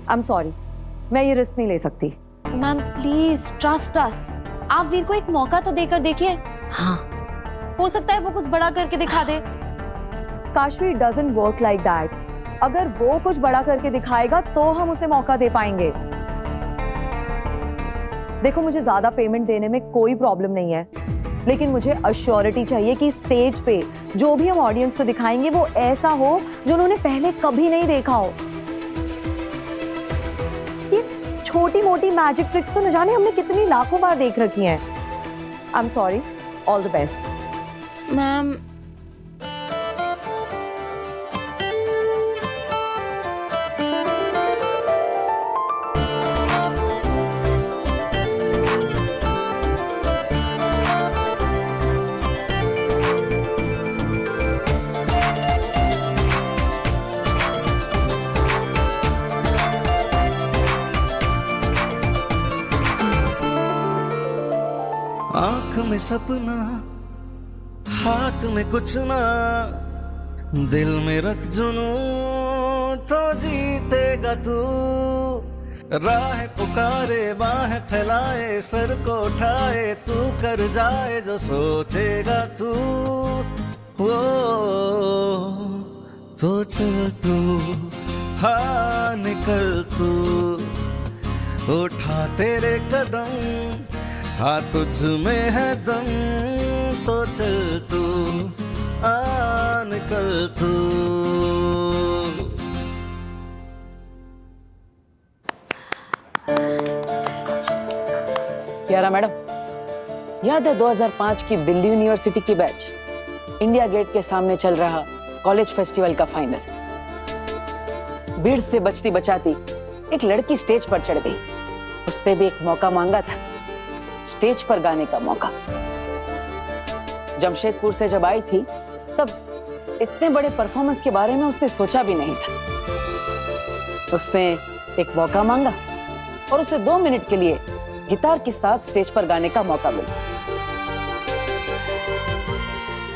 आई एम सॉरी, मैं ये रिस्क नहीं ले सकती। Ma'am please trust us. आप वीर को एक मौका तो देकर देखिए। हाँ, हो सकता है वो कुछ बड़ा करके दिखा दे। Kashvi, doesn't work like that. अगर वो कुछ बड़ा करके दिखाएगा तो हम उसे मौका दे पाएंगे। देखो मुझे ज्यादा पेमेंट देने में कोई प्रॉब्लम नहीं है, लेकिन मुझे अश्योरिटी चाहिए कि स्टेज पे जो भी हम ऑडियंस को दिखाएंगे वो ऐसा हो जो उन्होंने पहले कभी नहीं देखा हो। ये छोटी मोटी मैजिक ट्रिक्स तो न जाने हमने कितनी लाखों बार देख रखी हैं। I am sorry, all the best. Ma'am आंख में सपना, हाथ में कुछ ना, दिल में रख जुनू तो जीतेगा तू। राह पुकारे बाहें फैलाए, सर को उठाए, तू कर जाए जो सोचेगा तू। वो तो चल तू, हाँ निकल तू, उठा तेरे कदम, हाँ तुझ में है दम, तो चल तू, आ निकल तू। कियारा मैडम, याद है 2005 की दिल्ली यूनिवर्सिटी की बैच, इंडिया गेट के सामने चल रहा कॉलेज फेस्टिवल का फाइनल। भीड़ से बचती बचाती एक लड़की स्टेज पर चढ़ गई। उसने भी एक मौका मांगा था, स्टेज पर गाने का मौका। जमशेदपुर से जब आई थी तब इतने बड़े परफॉर्मेंस के बारे में उसने सोचा भी नहीं था। उसने एक मौका मांगा और उसे 2 मिनट के लिए गिटार के साथ स्टेज पर गाने का मौका मिला।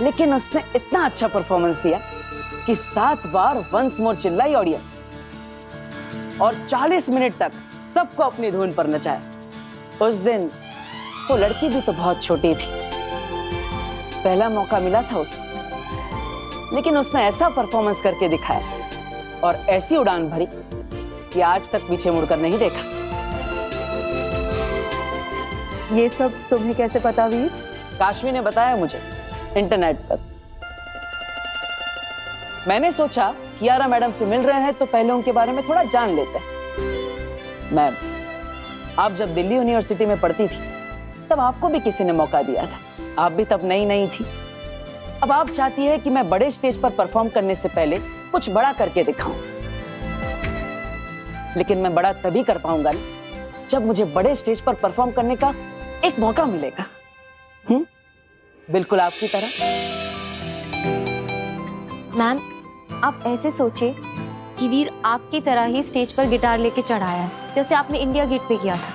लेकिन उसने इतना अच्छा परफॉर्मेंस दिया कि 7 बार वंस मोर चिल्लाई ऑडियंस और 40 मिनट तक सबको अपनी धुन पर नचाया। उस दिन वो लड़की भी तो बहुत छोटी थी, पहला मौका मिला था उसे, लेकिन उसने ऐसा परफॉर्मेंस करके दिखाया और ऐसी उड़ान भरी कि आज तक पीछे मुड़कर नहीं देखा। ये सब तुम्हें कैसे पता वीर? काशवी ने बताया मुझे इंटरनेट पर। मैंने सोचा कियारा मैडम से मिल रहे हैं तो पहले उनके बारे में थोड़ा जान लेते हैं। मैम, आप जब दिल्ली यूनिवर्सिटी में पढ़ती थी तब आपको भी किसी ने मौका दिया था। आप भी तब नई नई थी। अब आप चाहती है कि मैं बड़े स्टेज पर परफॉर्म करने से पहले कुछ बड़ा करके दिखाऊं। लेकिन मैं बड़ा तभी कर पाऊंगा जब मुझे बड़े स्टेज पर परफॉर्म करने का एक मौका मिलेगा। बिल्कुल आपकी तरह। मैम, आप ऐसे सोचे कि वीर आपकी तरह ही स्टेज पर गिटार लेके चढ़ाया है, जैसे आपने इंडिया गेट पे किया था।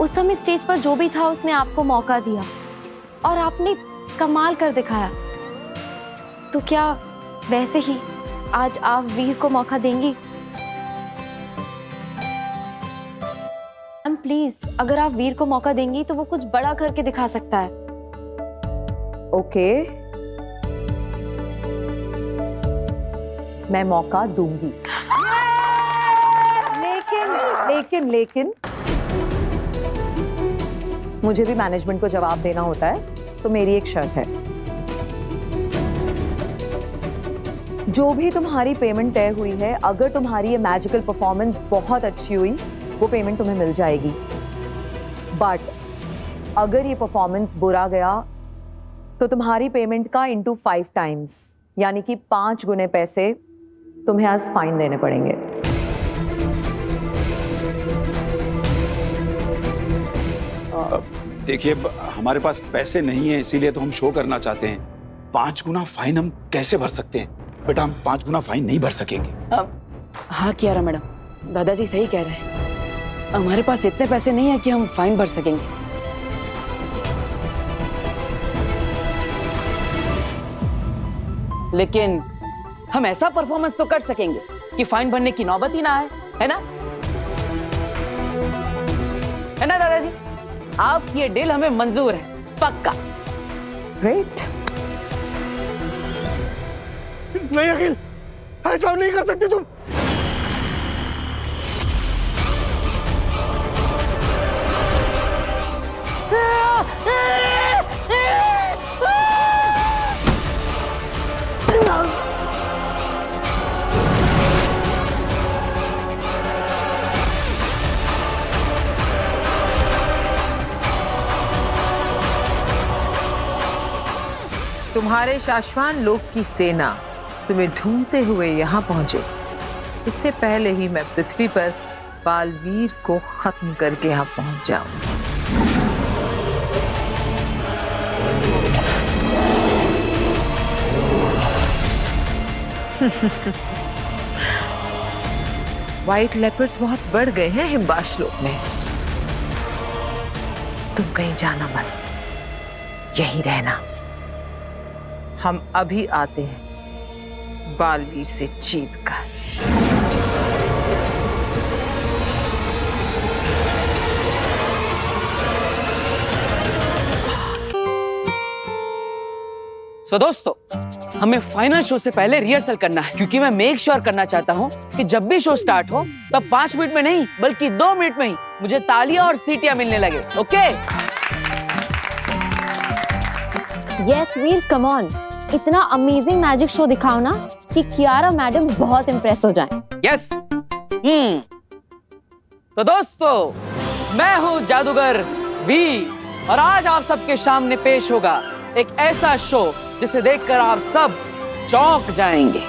उस समय स्टेज पर जो भी था उसने आपको मौका दिया और आपने कमाल कर दिखाया। तो क्या वैसे ही आज आप वीर को मौका देंगी? मैम प्लीज, अगर आप वीर को मौका देंगी तो वो कुछ बड़ा करके दिखा सकता है। ओके, मैं मौका दूंगी। लेकिन मुझे भी मैनेजमेंट को जवाब देना होता है, तो मेरी एक शर्त है। जो भी तुम्हारी पेमेंट तय हुई है, अगर तुम्हारी ये मैजिकल परफॉर्मेंस बहुत अच्छी हुई, वो पेमेंट तुम्हें मिल जाएगी। बट अगर ये परफॉर्मेंस बुरा गया तो तुम्हारी पेमेंट का इंटू 5 टाइम्स, यानी कि 5 गुने पैसे तुम्हें आज फाइन देने पड़ेंगे। देखिए, हमारे पास पैसे नहीं है, इसीलिए तो हम शो करना चाहते हैं। 5 गुना फाइन हम कैसे भर सकते हैं? बेटा, हम 5 गुना फाइन नहीं भर सकेंगे। हाँ कियारा मैडम, दादाजी सही कह रहे हैं। हमारे पास इतने पैसे नहीं है कि हम फाइन भर सकेंगे। लेकिन हम ऐसा परफॉर्मेंस तो कर सकेंगे कि फाइन भरने की नौबत ही ना आए, है ना? है ना दादाजी? आपकी ये डील हमें मंजूर है, पक्का। ग्रेट। नहीं अखिल, ऐसा नहीं कर सकती तुम। तुम्हारे शाश्वान लोक की सेना तुम्हें ढूंढते हुए यहाँ पहुंचे, इससे पहले ही मैं पृथ्वी पर बालवीर को खत्म करके यहाँ पहुंच जाऊं। व्हाइट लेपर्ड्स बहुत बढ़ गए हैं हिमबाश्लोक में। तुम कहीं जाना मत, यहीं रहना। हम अभी आते हैं बालवीर से जीत कर। सो दोस्तों, हमें फाइनल शो से पहले रिहर्सल करना है, क्योंकि मैं मेक श्योर करना चाहता हूँ कि जब भी शो स्टार्ट हो तब 5 मिनट में नहीं बल्कि 2 मिनट में ही मुझे तालियां और सीटियां मिलने लगे। Okay? Yes Veer, come on, इतना अमेजिंग मैजिक शो दिखाओ ना कि कियारा मैडम बहुत इम्प्रेस हो जाएं। यस। तो दोस्तों, मैं हूँ जादूगर वी, और आज आप सबके सामने पेश होगा एक ऐसा शो जिसे देखकर आप सब चौंक जाएंगे।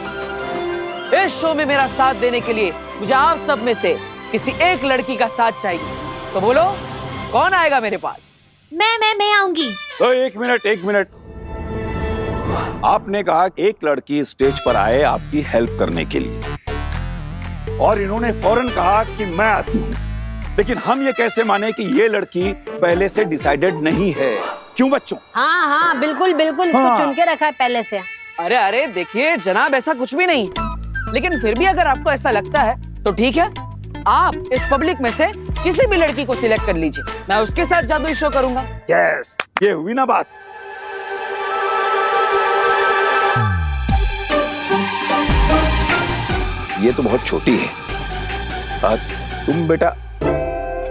इस शो में मेरा साथ देने के लिए मुझे आप सब में से किसी एक लड़की का साथ चाहिए। तो बोलो, कौन आएगा मेरे पास? मैं आऊंगी। तो एक मिनट। आपने कहा एक लड़की स्टेज पर आए आपकी हेल्प करने के लिए, और इन्होंने फौरन कहा कि मैं आती हूँ। लेकिन हम ये कैसे माने कि ये लड़की पहले से डिसाइडेड नहीं है? क्यों बच्चों? हाँ, बिल्कुल इसको चुन के रखा है पहले से। अरे देखिए जनाब, ऐसा कुछ भी नहीं। लेकिन फिर भी अगर आपको ऐसा लगता है तो ठीक है, आप इस पब्लिक में से किसी भी लड़की को सिलेक्ट कर लीजिए, मैं उसके साथ जादुई शो करूंगा। यस, ये हुई ना बात। ये तो बहुत छोटी है। तुम बेटा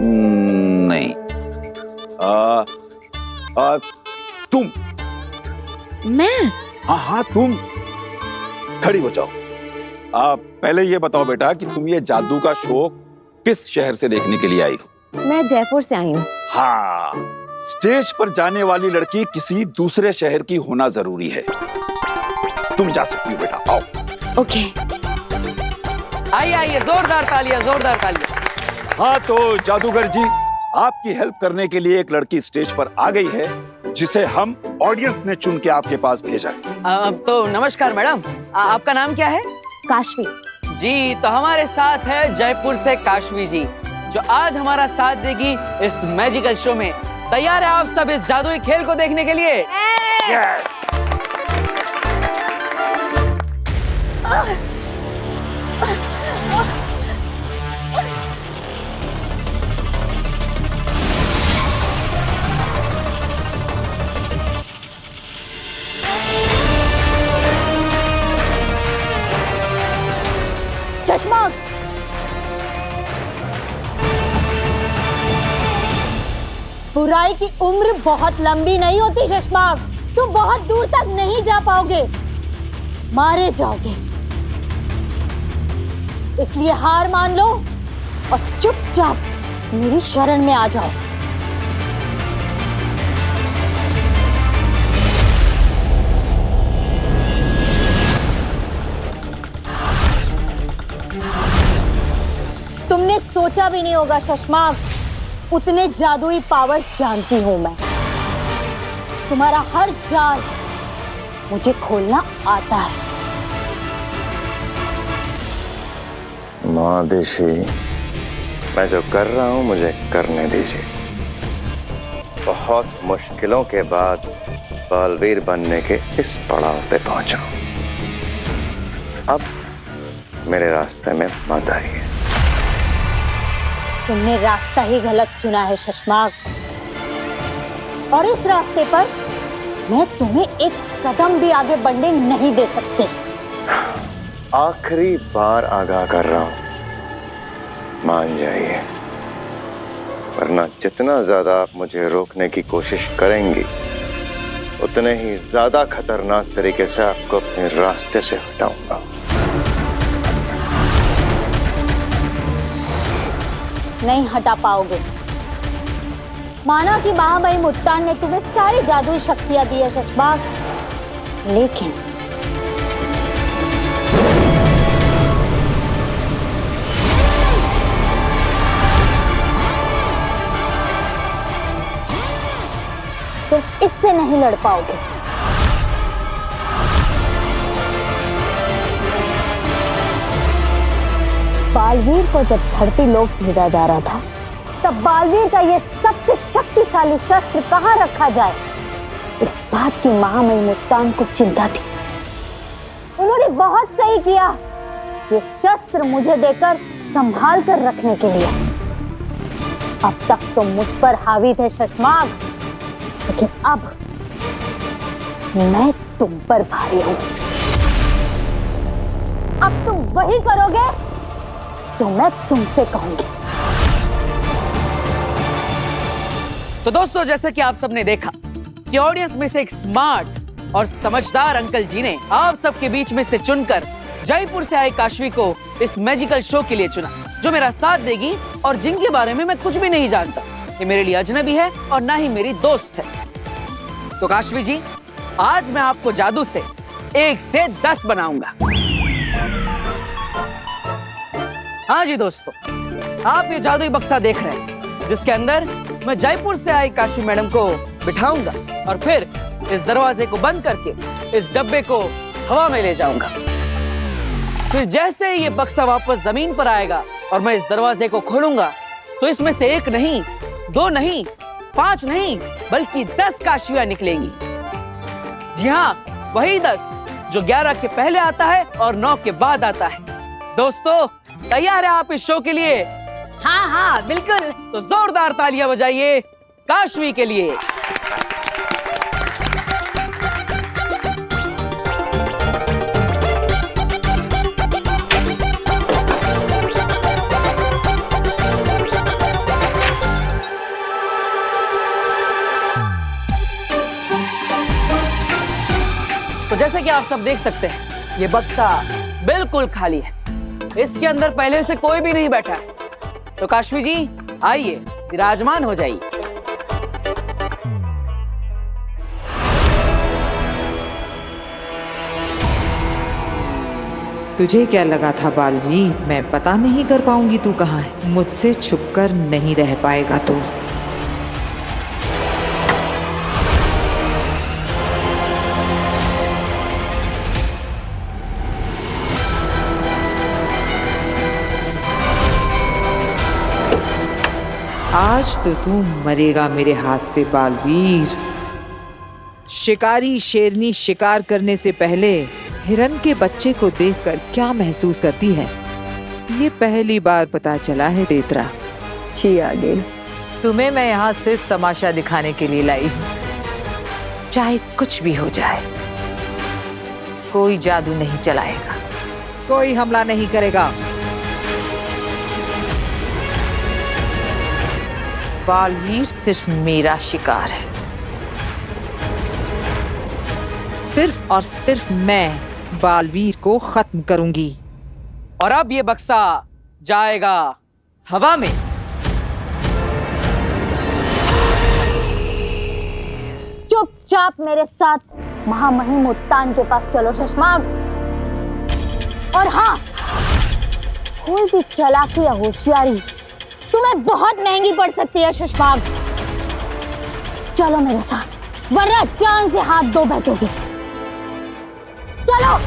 नहीं, तुम। मैं? हाँ, तुम खड़ी हो जाओ। पहले ये बताओ बेटा कि तुम ये जादू का शो किस शहर से देखने के लिए आई हो? मैं जयपुर से आई हूँ। हाँ, स्टेज पर जाने वाली लड़की किसी दूसरे शहर की होना जरूरी है। तुम जा सकती हो बेटा, आओ। ओके। आइए, जोरदार तालियां। हाँ, तो जादूगर जी, आपकी हेल्प करने के लिए एक लड़की स्टेज पर आ गई है, जिसे हम ऑडियंस ने चुन के आपके पास भेजा। तो नमस्कार मैडम, आपका नाम क्या है? काशवी जी। तो हमारे साथ है जयपुर से काशवी जी, जो आज हमारा साथ देगी इस मैजिकल शो में। तैयार है आप सब इस जादुई खेल को देखने के लिए? यस। चश्मा, बुराई की उम्र बहुत लंबी नहीं होती चश्मा, तुम बहुत दूर तक नहीं जा पाओगे, मारे जाओगे। इसलिए हार मान लो और चुपचाप मेरी शरण में आ जाओ। तुमने सोचा भी नहीं होगा शशमाक, उतने जादुई पावर जानती हूं मैं। तुम्हारा हर जाल मुझे खोलना आता है। महादेशी, मैं जो कर रहा हूं मुझे करने दीजिए। बहुत मुश्किलों के बाद बालवीर बनने के इस पड़ाव पे पहुंचा। अब मेरे रास्ते में मत आइए। तुमने रास्ता ही गलत चुना है शशमाक, और इस रास्ते पर मैं तुम्हें एक कदम भी आगे बढ़ने नहीं दे सकती। आखिरी बार आगाह कर रहा हूं, मान जाइए, वरना जितना ज्यादा आप मुझे रोकने की कोशिश करेंगी, उतने ही ज्यादा खतरनाक तरीके से आपको अपने रास्ते से हटाऊंगा। नहीं हटा पाओगे। माना कि महामहिम मुत्तान ने तुम्हें सारी जादुई शक्तियां दी है शशमाक, लेकिन तुम इससे नहीं लड़ पाओगे। बालवीर को जब धरती लोक भेजा जा रहा था, तब बालवीर का ये सबसे शक्तिशाली शस्त्र कहाँ रखा जाए, इस बात की महामहिम मुस्कान को चिंता थी। उन्होंने बहुत सही किया ये शस्त्र मुझे देकर संभाल कर रखने के लिए। अब तक तो मुझ पर हावी थे शशमाग, लेकिन अब मैं तुम पर भारी हूं। अब तुम वही करोगे जो मैं तुमसे कहूंगी। तो दोस्तों, जैसे कि आप सबने देखा कि ऑडियंस में से एक स्मार्ट और समझदार अंकल जी ने आप सबके बीच में से चुनकर जयपुर से आए काशवी को इस मैजिकल शो के लिए चुना, जो मेरा साथ देगी और जिनके बारे में मैं कुछ भी नहीं जानता। ये मेरे लिए अजनबी है और ना ही मेरी दोस्त है। तो काशवी जी, आज मैं आपको जादू से 1 से 10 बनाऊंगा। हाँ जी दोस्तों, आप ये जादुई बक्सा देख रहे हैं, जिसके अंदर मैं जयपुर से आई काशवी मैडम को बिठाऊंगा और फिर इस दरवाजे को बंद करके इस डब्बे को हवा में ले जाऊंगा। फिर जैसे ही ये बक्सा वापस जमीन पर आएगा और मैं इस दरवाजे को खोलूंगा, तो इसमें से 1 नहीं, 2 नहीं, 5 नहीं, बल्कि 10 काशवियां निकलेंगी। जी हाँ, वही 10 जो 11 के पहले आता है और 9 के बाद आता है। दोस्तों, तैयार है आप इस शो के लिए? हाँ हाँ बिल्कुल। तो जोरदार तालियां बजाइए काशवी के लिए। तो जैसे कि आप सब देख सकते हैं, ये बक्सा बिल्कुल खाली है। इसके अंदर पहले से कोई भी नहीं बैठा है। तो काशवी जी, आइए विराजमान हो जाइए। तुझे क्या लगा था बालवीर, मैं पता नहीं कर पाऊंगी तू कहाँ है? मुझसे छुपकर नहीं रह पाएगा तू। आज तो तू मरेगा मेरे हाथ से बालवीर। शिकारी शेरनी शिकार करने से पहले हिरन के बच्चे को देखकर क्या महसूस करती है, ये पहली बार पता चला है तेतरा। जी आगे। तुम्हें मैं यहाँ सिर्फ तमाशा दिखाने के लिए लाई हूँ। चाहे कुछ भी हो जाए, कोई जादू नहीं चलाएगा, कोई हमला नहीं करेगा। बालवीर सिर्फ मेरा शिकार है। सिर्फ और सिर्फ मैं बालवीर को खत्म करूंगी। और अब ये बक्सा जाएगा हवा में। चुपचाप मेरे साथ महामहिम उत्तान के पास चलो शशमाग। और हाँ, कोई भी चालाकी या होशियारी तुम्हें बहुत महंगी पड़ सकती है शशमाग। चलो मेरे साथ, वरना जान से हाथ धो बैठोगे। चलो।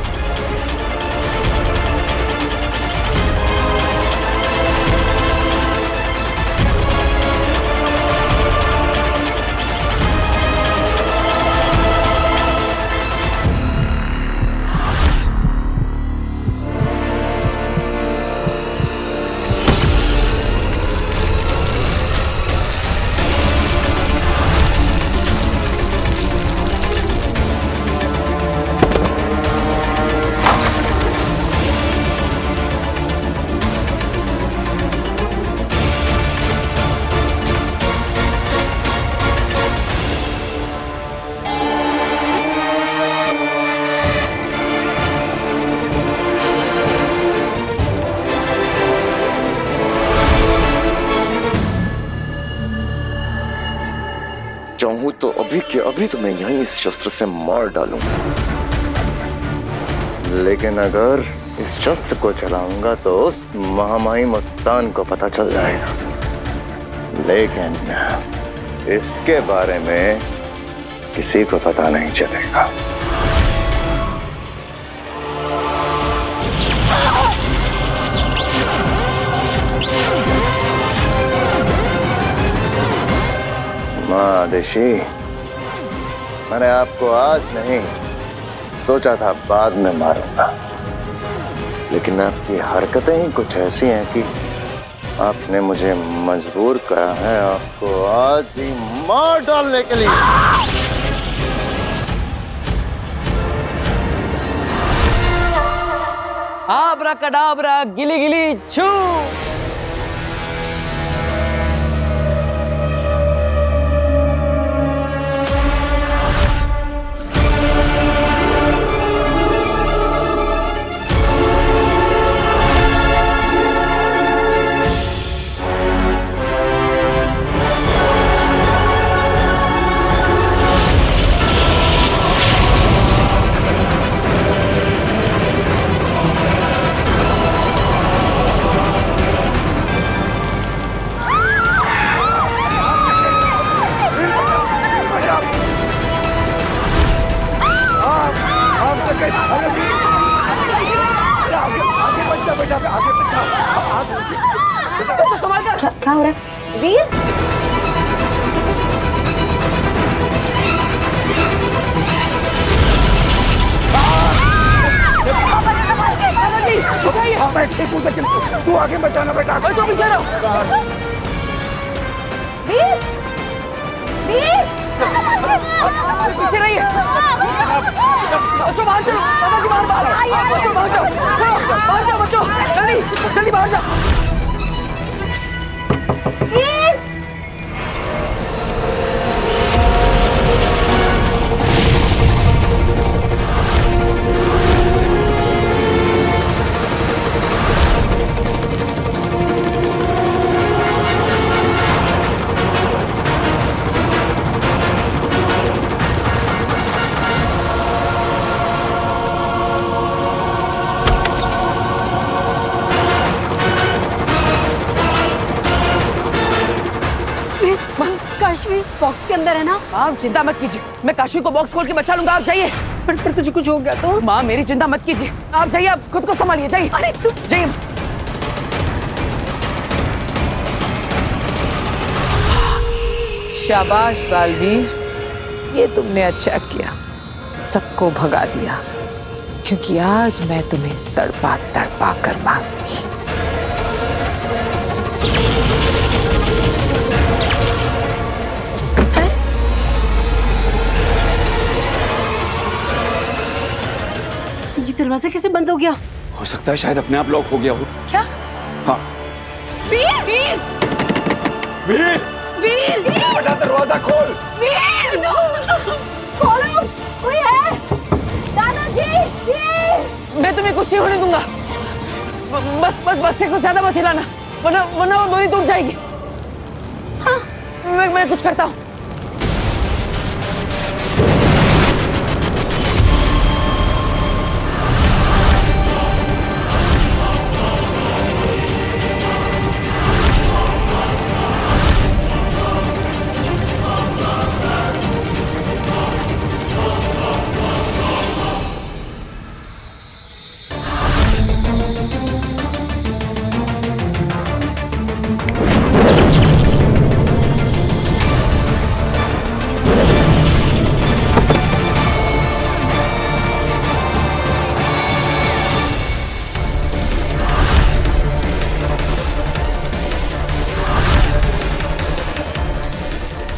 चाहूं तो अभी के अभी तुम्हें यहीं इस शस्त्र से मार डालूंगा। लेकिन अगर इस शस्त्र को चलाऊंगा तो उस महामाही मुल्तान को पता चल जाएगा। लेकिन इसके बारे में किसी को पता नहीं चलेगा। महादेशी, मैंने आपको आज नहीं सोचा था बाद में मारूंगा, लेकिन आपकी हरकतें ही कुछ ऐसी हैं कि आपने मुझे मजबूर करा है आपको आज ही मार डालने के लिए। आब्राकडाब्रा गिली गिली छू। क्या हो रहा है वीर? तू आगे बचाना बेटा। बचो पीछे रहो। वीर, वीर, पीछे रहिए। बच्चों बाहर चलो। बाहर बाहर बच्चों बाहर जाओ। चलो बाहर जाओ बच्चों, जल्दी जल्दी बाहर जाओ। वीर, काशवी बॉक्स के अंदर है ना? आप चिंता मत कीजिए, मैं काशवी को बॉक्स खोल के बचा लूंगा। आप जाइए। पर तुझे कुछ हो गया तो? माँ मेरी चिंता मत कीजिए, आप जाइए, आप खुद को संभालिए। जाइए। अरे तू जाइए। शाबाश बालवीर, ये तुमने अच्छा किया, सबको भगा दिया, क्योंकि आज मैं तुम्हें तड़पा तड़पा कर मारूंगी। ये दरवाजा कैसे बंद हो गया? हो सकता है शायद अपने आप लॉक हो गया हो। क्या? हाँ। वीर, वीर, वीर, वीर, बड़ा दरवाजा खोल। वीर, खोलो, कोई है? दादाजी, वीर! मैं तुम्हें कुछ नहीं होने दूंगा। बस बस बक्से को ज्यादा मत हिलाना, वरना वो डोरी टूट जाएगी। हाँ, मैं कुछ करता हूँ।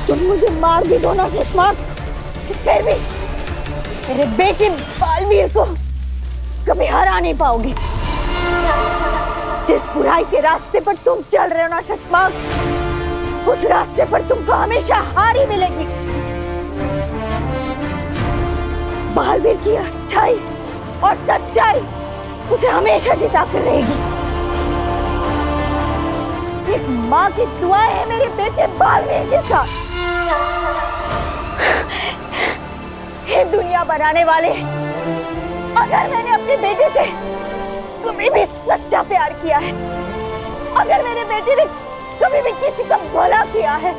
तुम मुझे मार भी दो ना सुषमा, फिर भी मेरे बेटे बालवीर को कभी हरा नहीं पाओगे। जिस बुराई के रास्ते पर तुम चल रहे हो ना सुषमा, उस रास्ते पर तुमको हमेशा हार ही मिलेगी। बालवीर की अच्छाई और सच्चाई उसे हमेशा जिता कर रहेगी। एक माँ की दुआ है मेरे बेटे बालवीर के साथ। हे दुनिया बनाने वाले, अगर मैंने अपनी बेटी से कभी भी सच्चा प्यार किया है, अगर मेरे बेटे ने कभी भी किसी का भला किया है,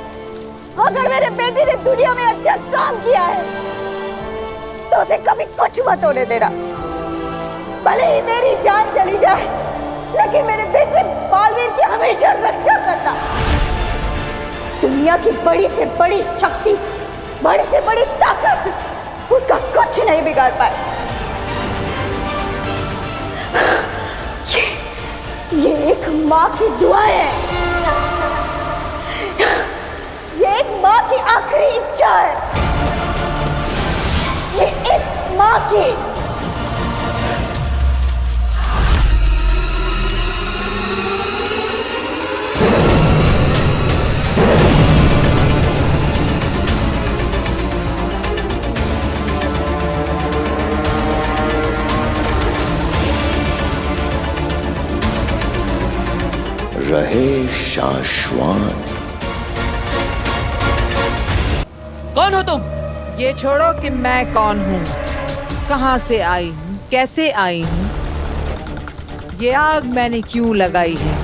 अगर मेरे बेटे ने दुनिया में अच्छा काम किया है, तो उसे कभी कुछ मत होने देना। भले ही मेरी जान चली जाए, लेकिन मेरे बेटे बालवीर की हमेशा रक्षा करना। दुनिया की बड़ी से बड़ी शक्ति, बड़ी से बड़ी ताकत उसका कुछ नहीं बिगाड़ पाए। ये एक माँ की दुआ है, ये एक माँ की आखिरी इच्छा है, ये एक माँ की। रहे शाश्वान। कौन हो तुम? ये छोड़ो कि मैं कौन हूँ, कहाँ से आई हूँ, कैसे आई हूँ, ये आग मैंने क्यों लगाई है,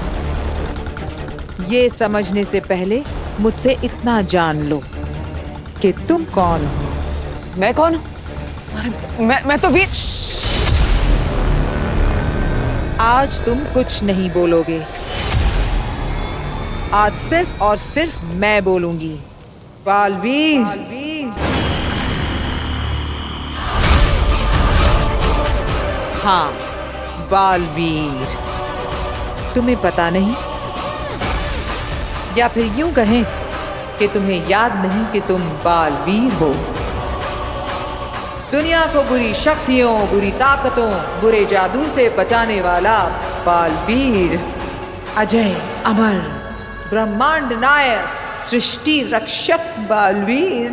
ये समझने से पहले मुझसे इतना जान लो कि तुम कौन हो। मैं कौन हूँ? अरे मैं तो वीर। आज तुम कुछ नहीं बोलोगे, आज सिर्फ और सिर्फ मैं बोलूंगी। बालवीर, हाँ, बालवीर। तुम्हें पता नहीं, या फिर यूं कहें कि तुम्हें याद नहीं कि तुम बालवीर हो। दुनिया को बुरी शक्तियों, बुरी ताकतों, बुरे जादू से बचाने वाला बालवीर, अजय अमर ब्रह्मांड नायक, सृष्टि रक्षक बालवीर।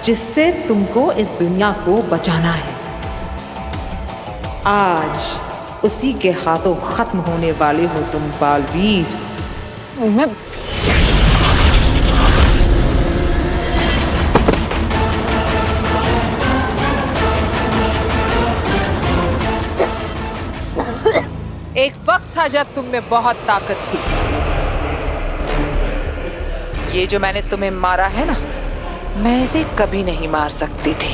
जिससे तुमको इस दुनिया को बचाना है। आज उसी के हाथों खत्म होने वाले हो तुम बालवीर। मैं एक वक्त था जब तुम में बहुत ताकत थी। ये जो मैंने तुम्हें मारा है ना, मैं इसे कभी नहीं मार सकती थी।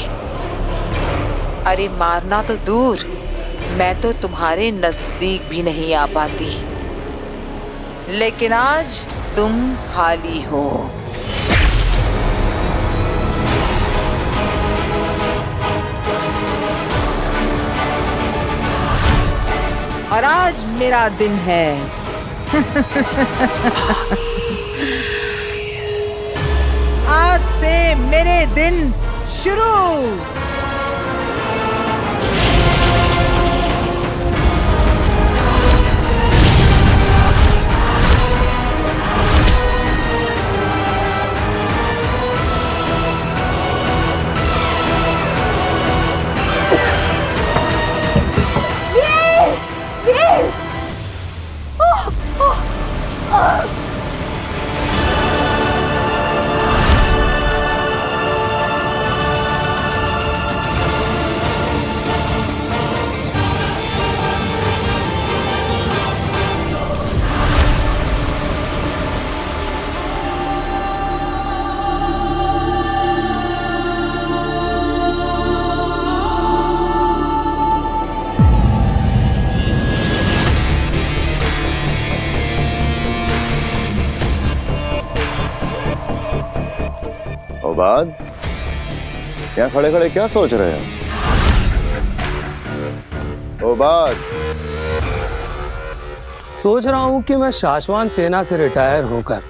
अरे मारना तो दूर, मैं तो तुम्हारे नजदीक भी नहीं आ पाती। लेकिन आज तुम खाली हो। और आज मेरा दिन है। आज से मेरे दिन शुरू। बाद यहाँ खड़े खड़े क्या सोच रहे हो? ओ बात सोच रहा हूं कि मैं शाश्वान सेना से रिटायर होकर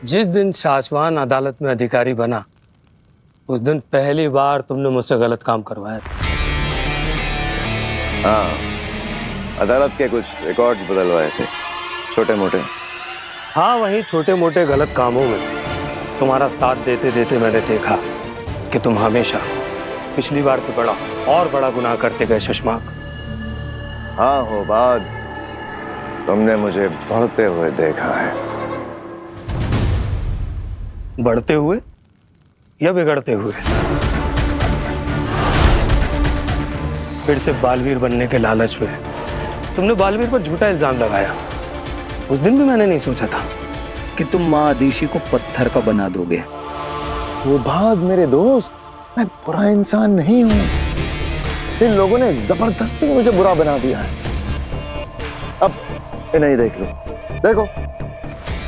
जिस दिन शाश्वान अदालत में अधिकारी बना, उस दिन पहली बार तुमने मुझसे गलत काम करवाया था। हाँ, अदालत के कुछ रिकॉर्ड्स बदलवाए थे, छोटे मोटे। हाँ, वही छोटे मोटे गलत कामों में तुम्हारा साथ देते देते मैंने देखा कि तुम हमेशा पिछली बार से बड़ा और बड़ा गुनाह करते गए शशमाक। हाँ हो बाद, तुमने मुझे बढ़ते हुए देखा है। बढ़ते हुए? या बिगड़ते हुए? फिर से बालवीर बनने के लालच में तुमने बालवीर पर झूठा इल्जाम लगाया। उस दिन भी मैंने नहीं सोचा था कि तुम माँ आदिशी को पत्थर का बना दोगे। वो भाग मेरे दोस्त, मैं बुरा इंसान नहीं हूं। इन लोगों ने जबरदस्ती मुझे बुरा बना दिया है। अब इन्हें ही देख लो। देखो,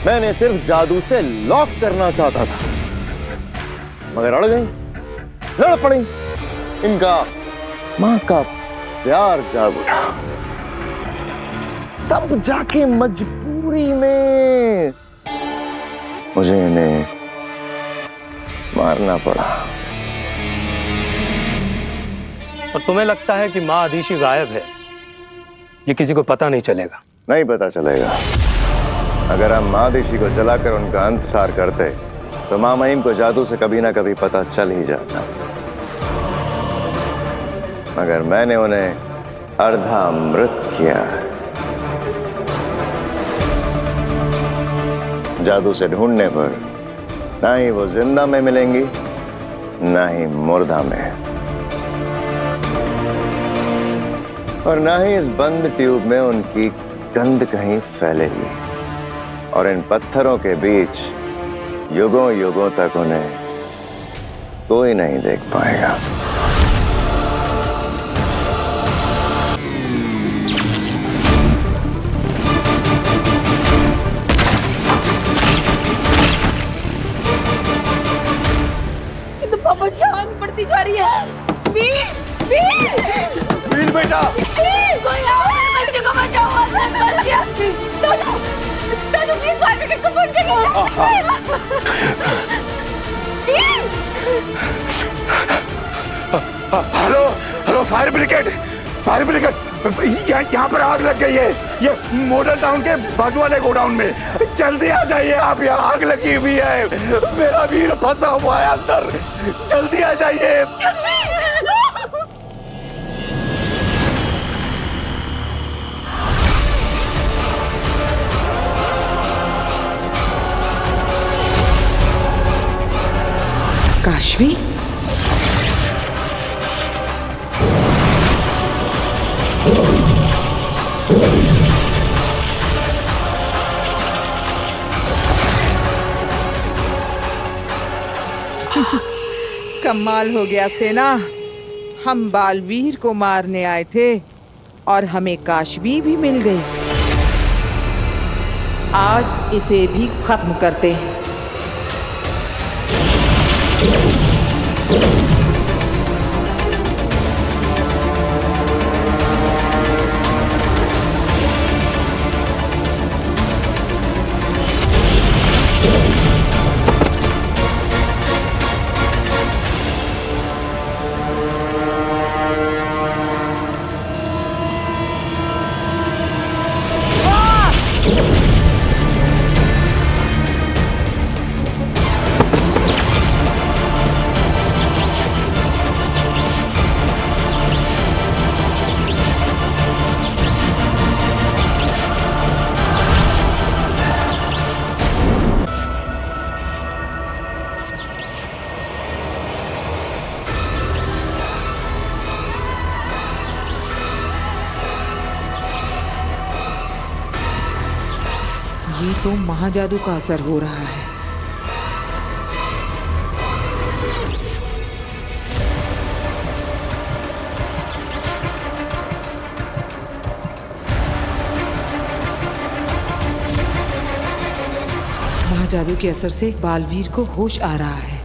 मैंने सिर्फ जादू से लॉक करना चाहता था, मगर अड़ गई, लड़ पड़ी। इनका मां का प्यार जाग उठा, तब जाके मजबूरी में मुझे इन्हें मारना पड़ा। और तुम्हें लगता है कि माँ आदिशी गायब है, ये किसी को पता नहीं चलेगा? नहीं पता चलेगा। अगर हम माँ आदिशी को जलाकर उनका अंत सार करते तो माँ महिम को जादू से कभी ना कभी पता चल ही जाता। मगर मैंने उन्हें अर्धामृत किया। जादू से ढूंढने पर ना ही वो जिंदा में मिलेंगी, ना ही मुर्दा में, और ना ही इस बंद ट्यूब में उनकी गंध कहीं फैलेगी। और इन पत्थरों के बीच युगों युगों तक उन्हें कोई नहीं देख पाएगा। जान पड़ती जा रही है। वीर, वीर, वीर बेटा, कोई आओ, मेरे बच्चे को बचाओ, आसमान फंस गया। दादू, दादू प्लीज फायर ब्रिगेड को फोन करिए। Veer, hello hello, fire brigade, fire brigade, यहाँ पर आग लग गई है। ये मॉडल टाउन के बाजू वाले गोडाउन में। जल्दी आ जाइए आप, यहाँ आग लगी हुई है। मेरा वीर फंसा हुआ है अंदर, जल्दी आ जाइए। काशवी, कमाल हो गया सेना। हम बालवीर को मारने आए थे और हमें काशवी भी मिल गई। आज इसे भी खत्म करते हैं। ये तो महाजादू का असर हो रहा है। महाजादू के असर से बालवीर को होश आ रहा है।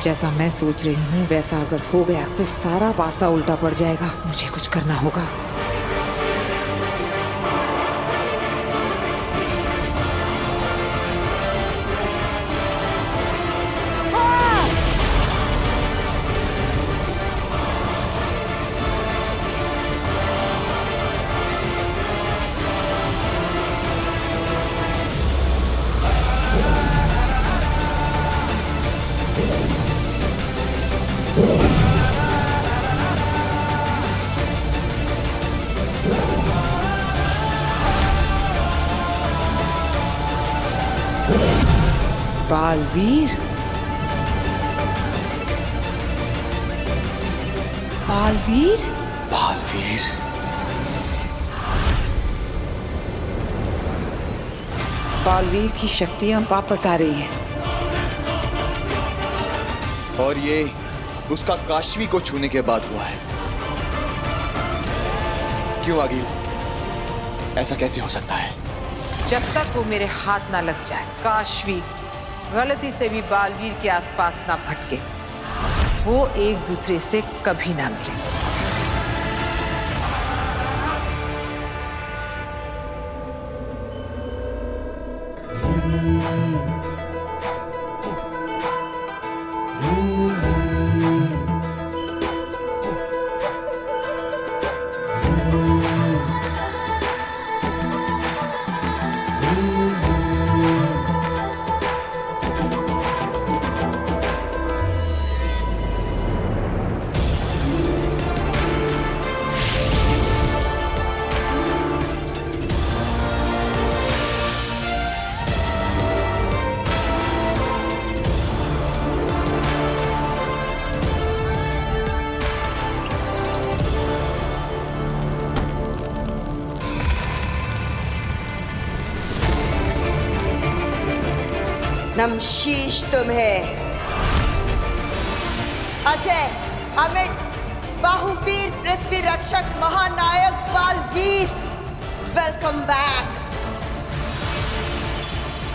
जैसा मैं सोच रही हूँ वैसा अगर हो गया तो सारा पासा उल्टा पड़ जाएगा। मुझे कुछ करना होगा। बालवीर, बालवीर, बालवीर, बालवीर की शक्तियां वापस आ रही हैं। और ये उसका काशवी को छूने के बाद हुआ है। क्यों आगिल? ऐसा कैसे हो सकता है? जब तक वो मेरे हाथ ना लग जाए, काशवी गलती से भी बालवीर के आसपास ना भटके, वो एक दूसरे से कभी ना मिले। नमशीश तुम्हें। अजय, अमित, बाहुवीर, पृथ्वी रक्षक, महानायक बालवीर, वेलकम बैक।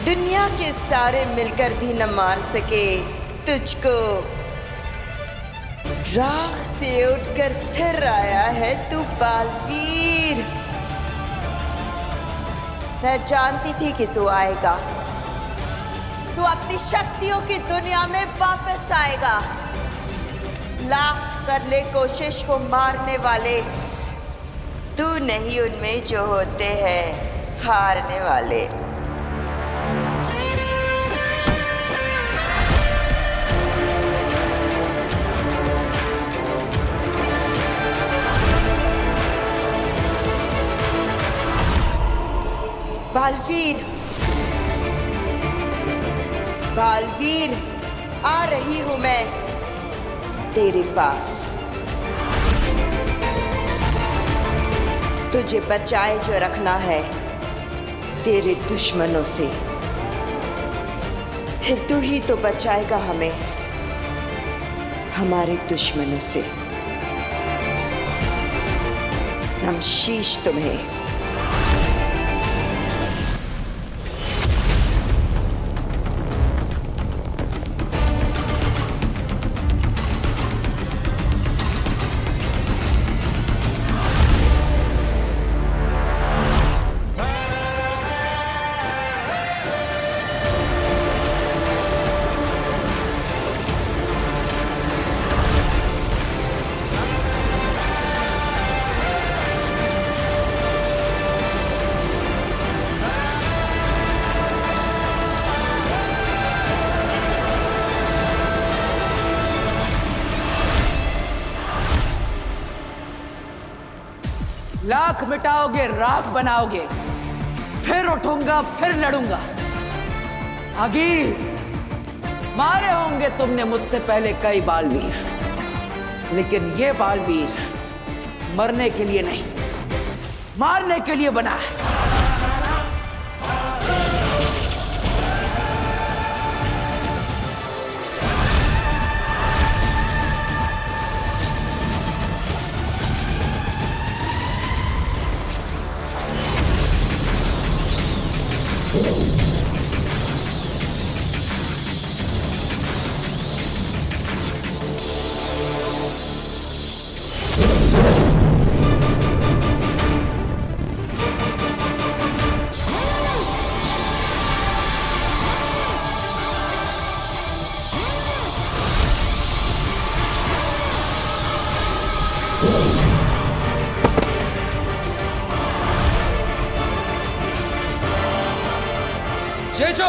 दुनिया के सारे मिलकर भी न मार सके तुझको। राख से उठकर फिर आया है तू बालवीर। मैं जानती थी कि तू आएगा। तू अपनी शक्तियों की दुनिया में वापस आएगा। लाख कर ले कोशिश वो मारने वाले, तू नहीं उनमें जो होते हैं हारने वाले। बालवीर, बालवीर, आ रही हूं मैं तेरे पास। तुझे बचाए जो रखना है तेरे दुश्मनों से, फिर तू ही तो बचाएगा हमें हमारे दुश्मनों से। नमशीश तुम्हें। लाख मिटाओगे, राख बनाओगे, फिर उठूंगा, फिर लड़ूंगा। आगे मारे होंगे तुमने मुझसे पहले कई बालवीर, लेकिन ये बालवीर मरने के लिए नहीं, मारने के लिए बना है। चेचो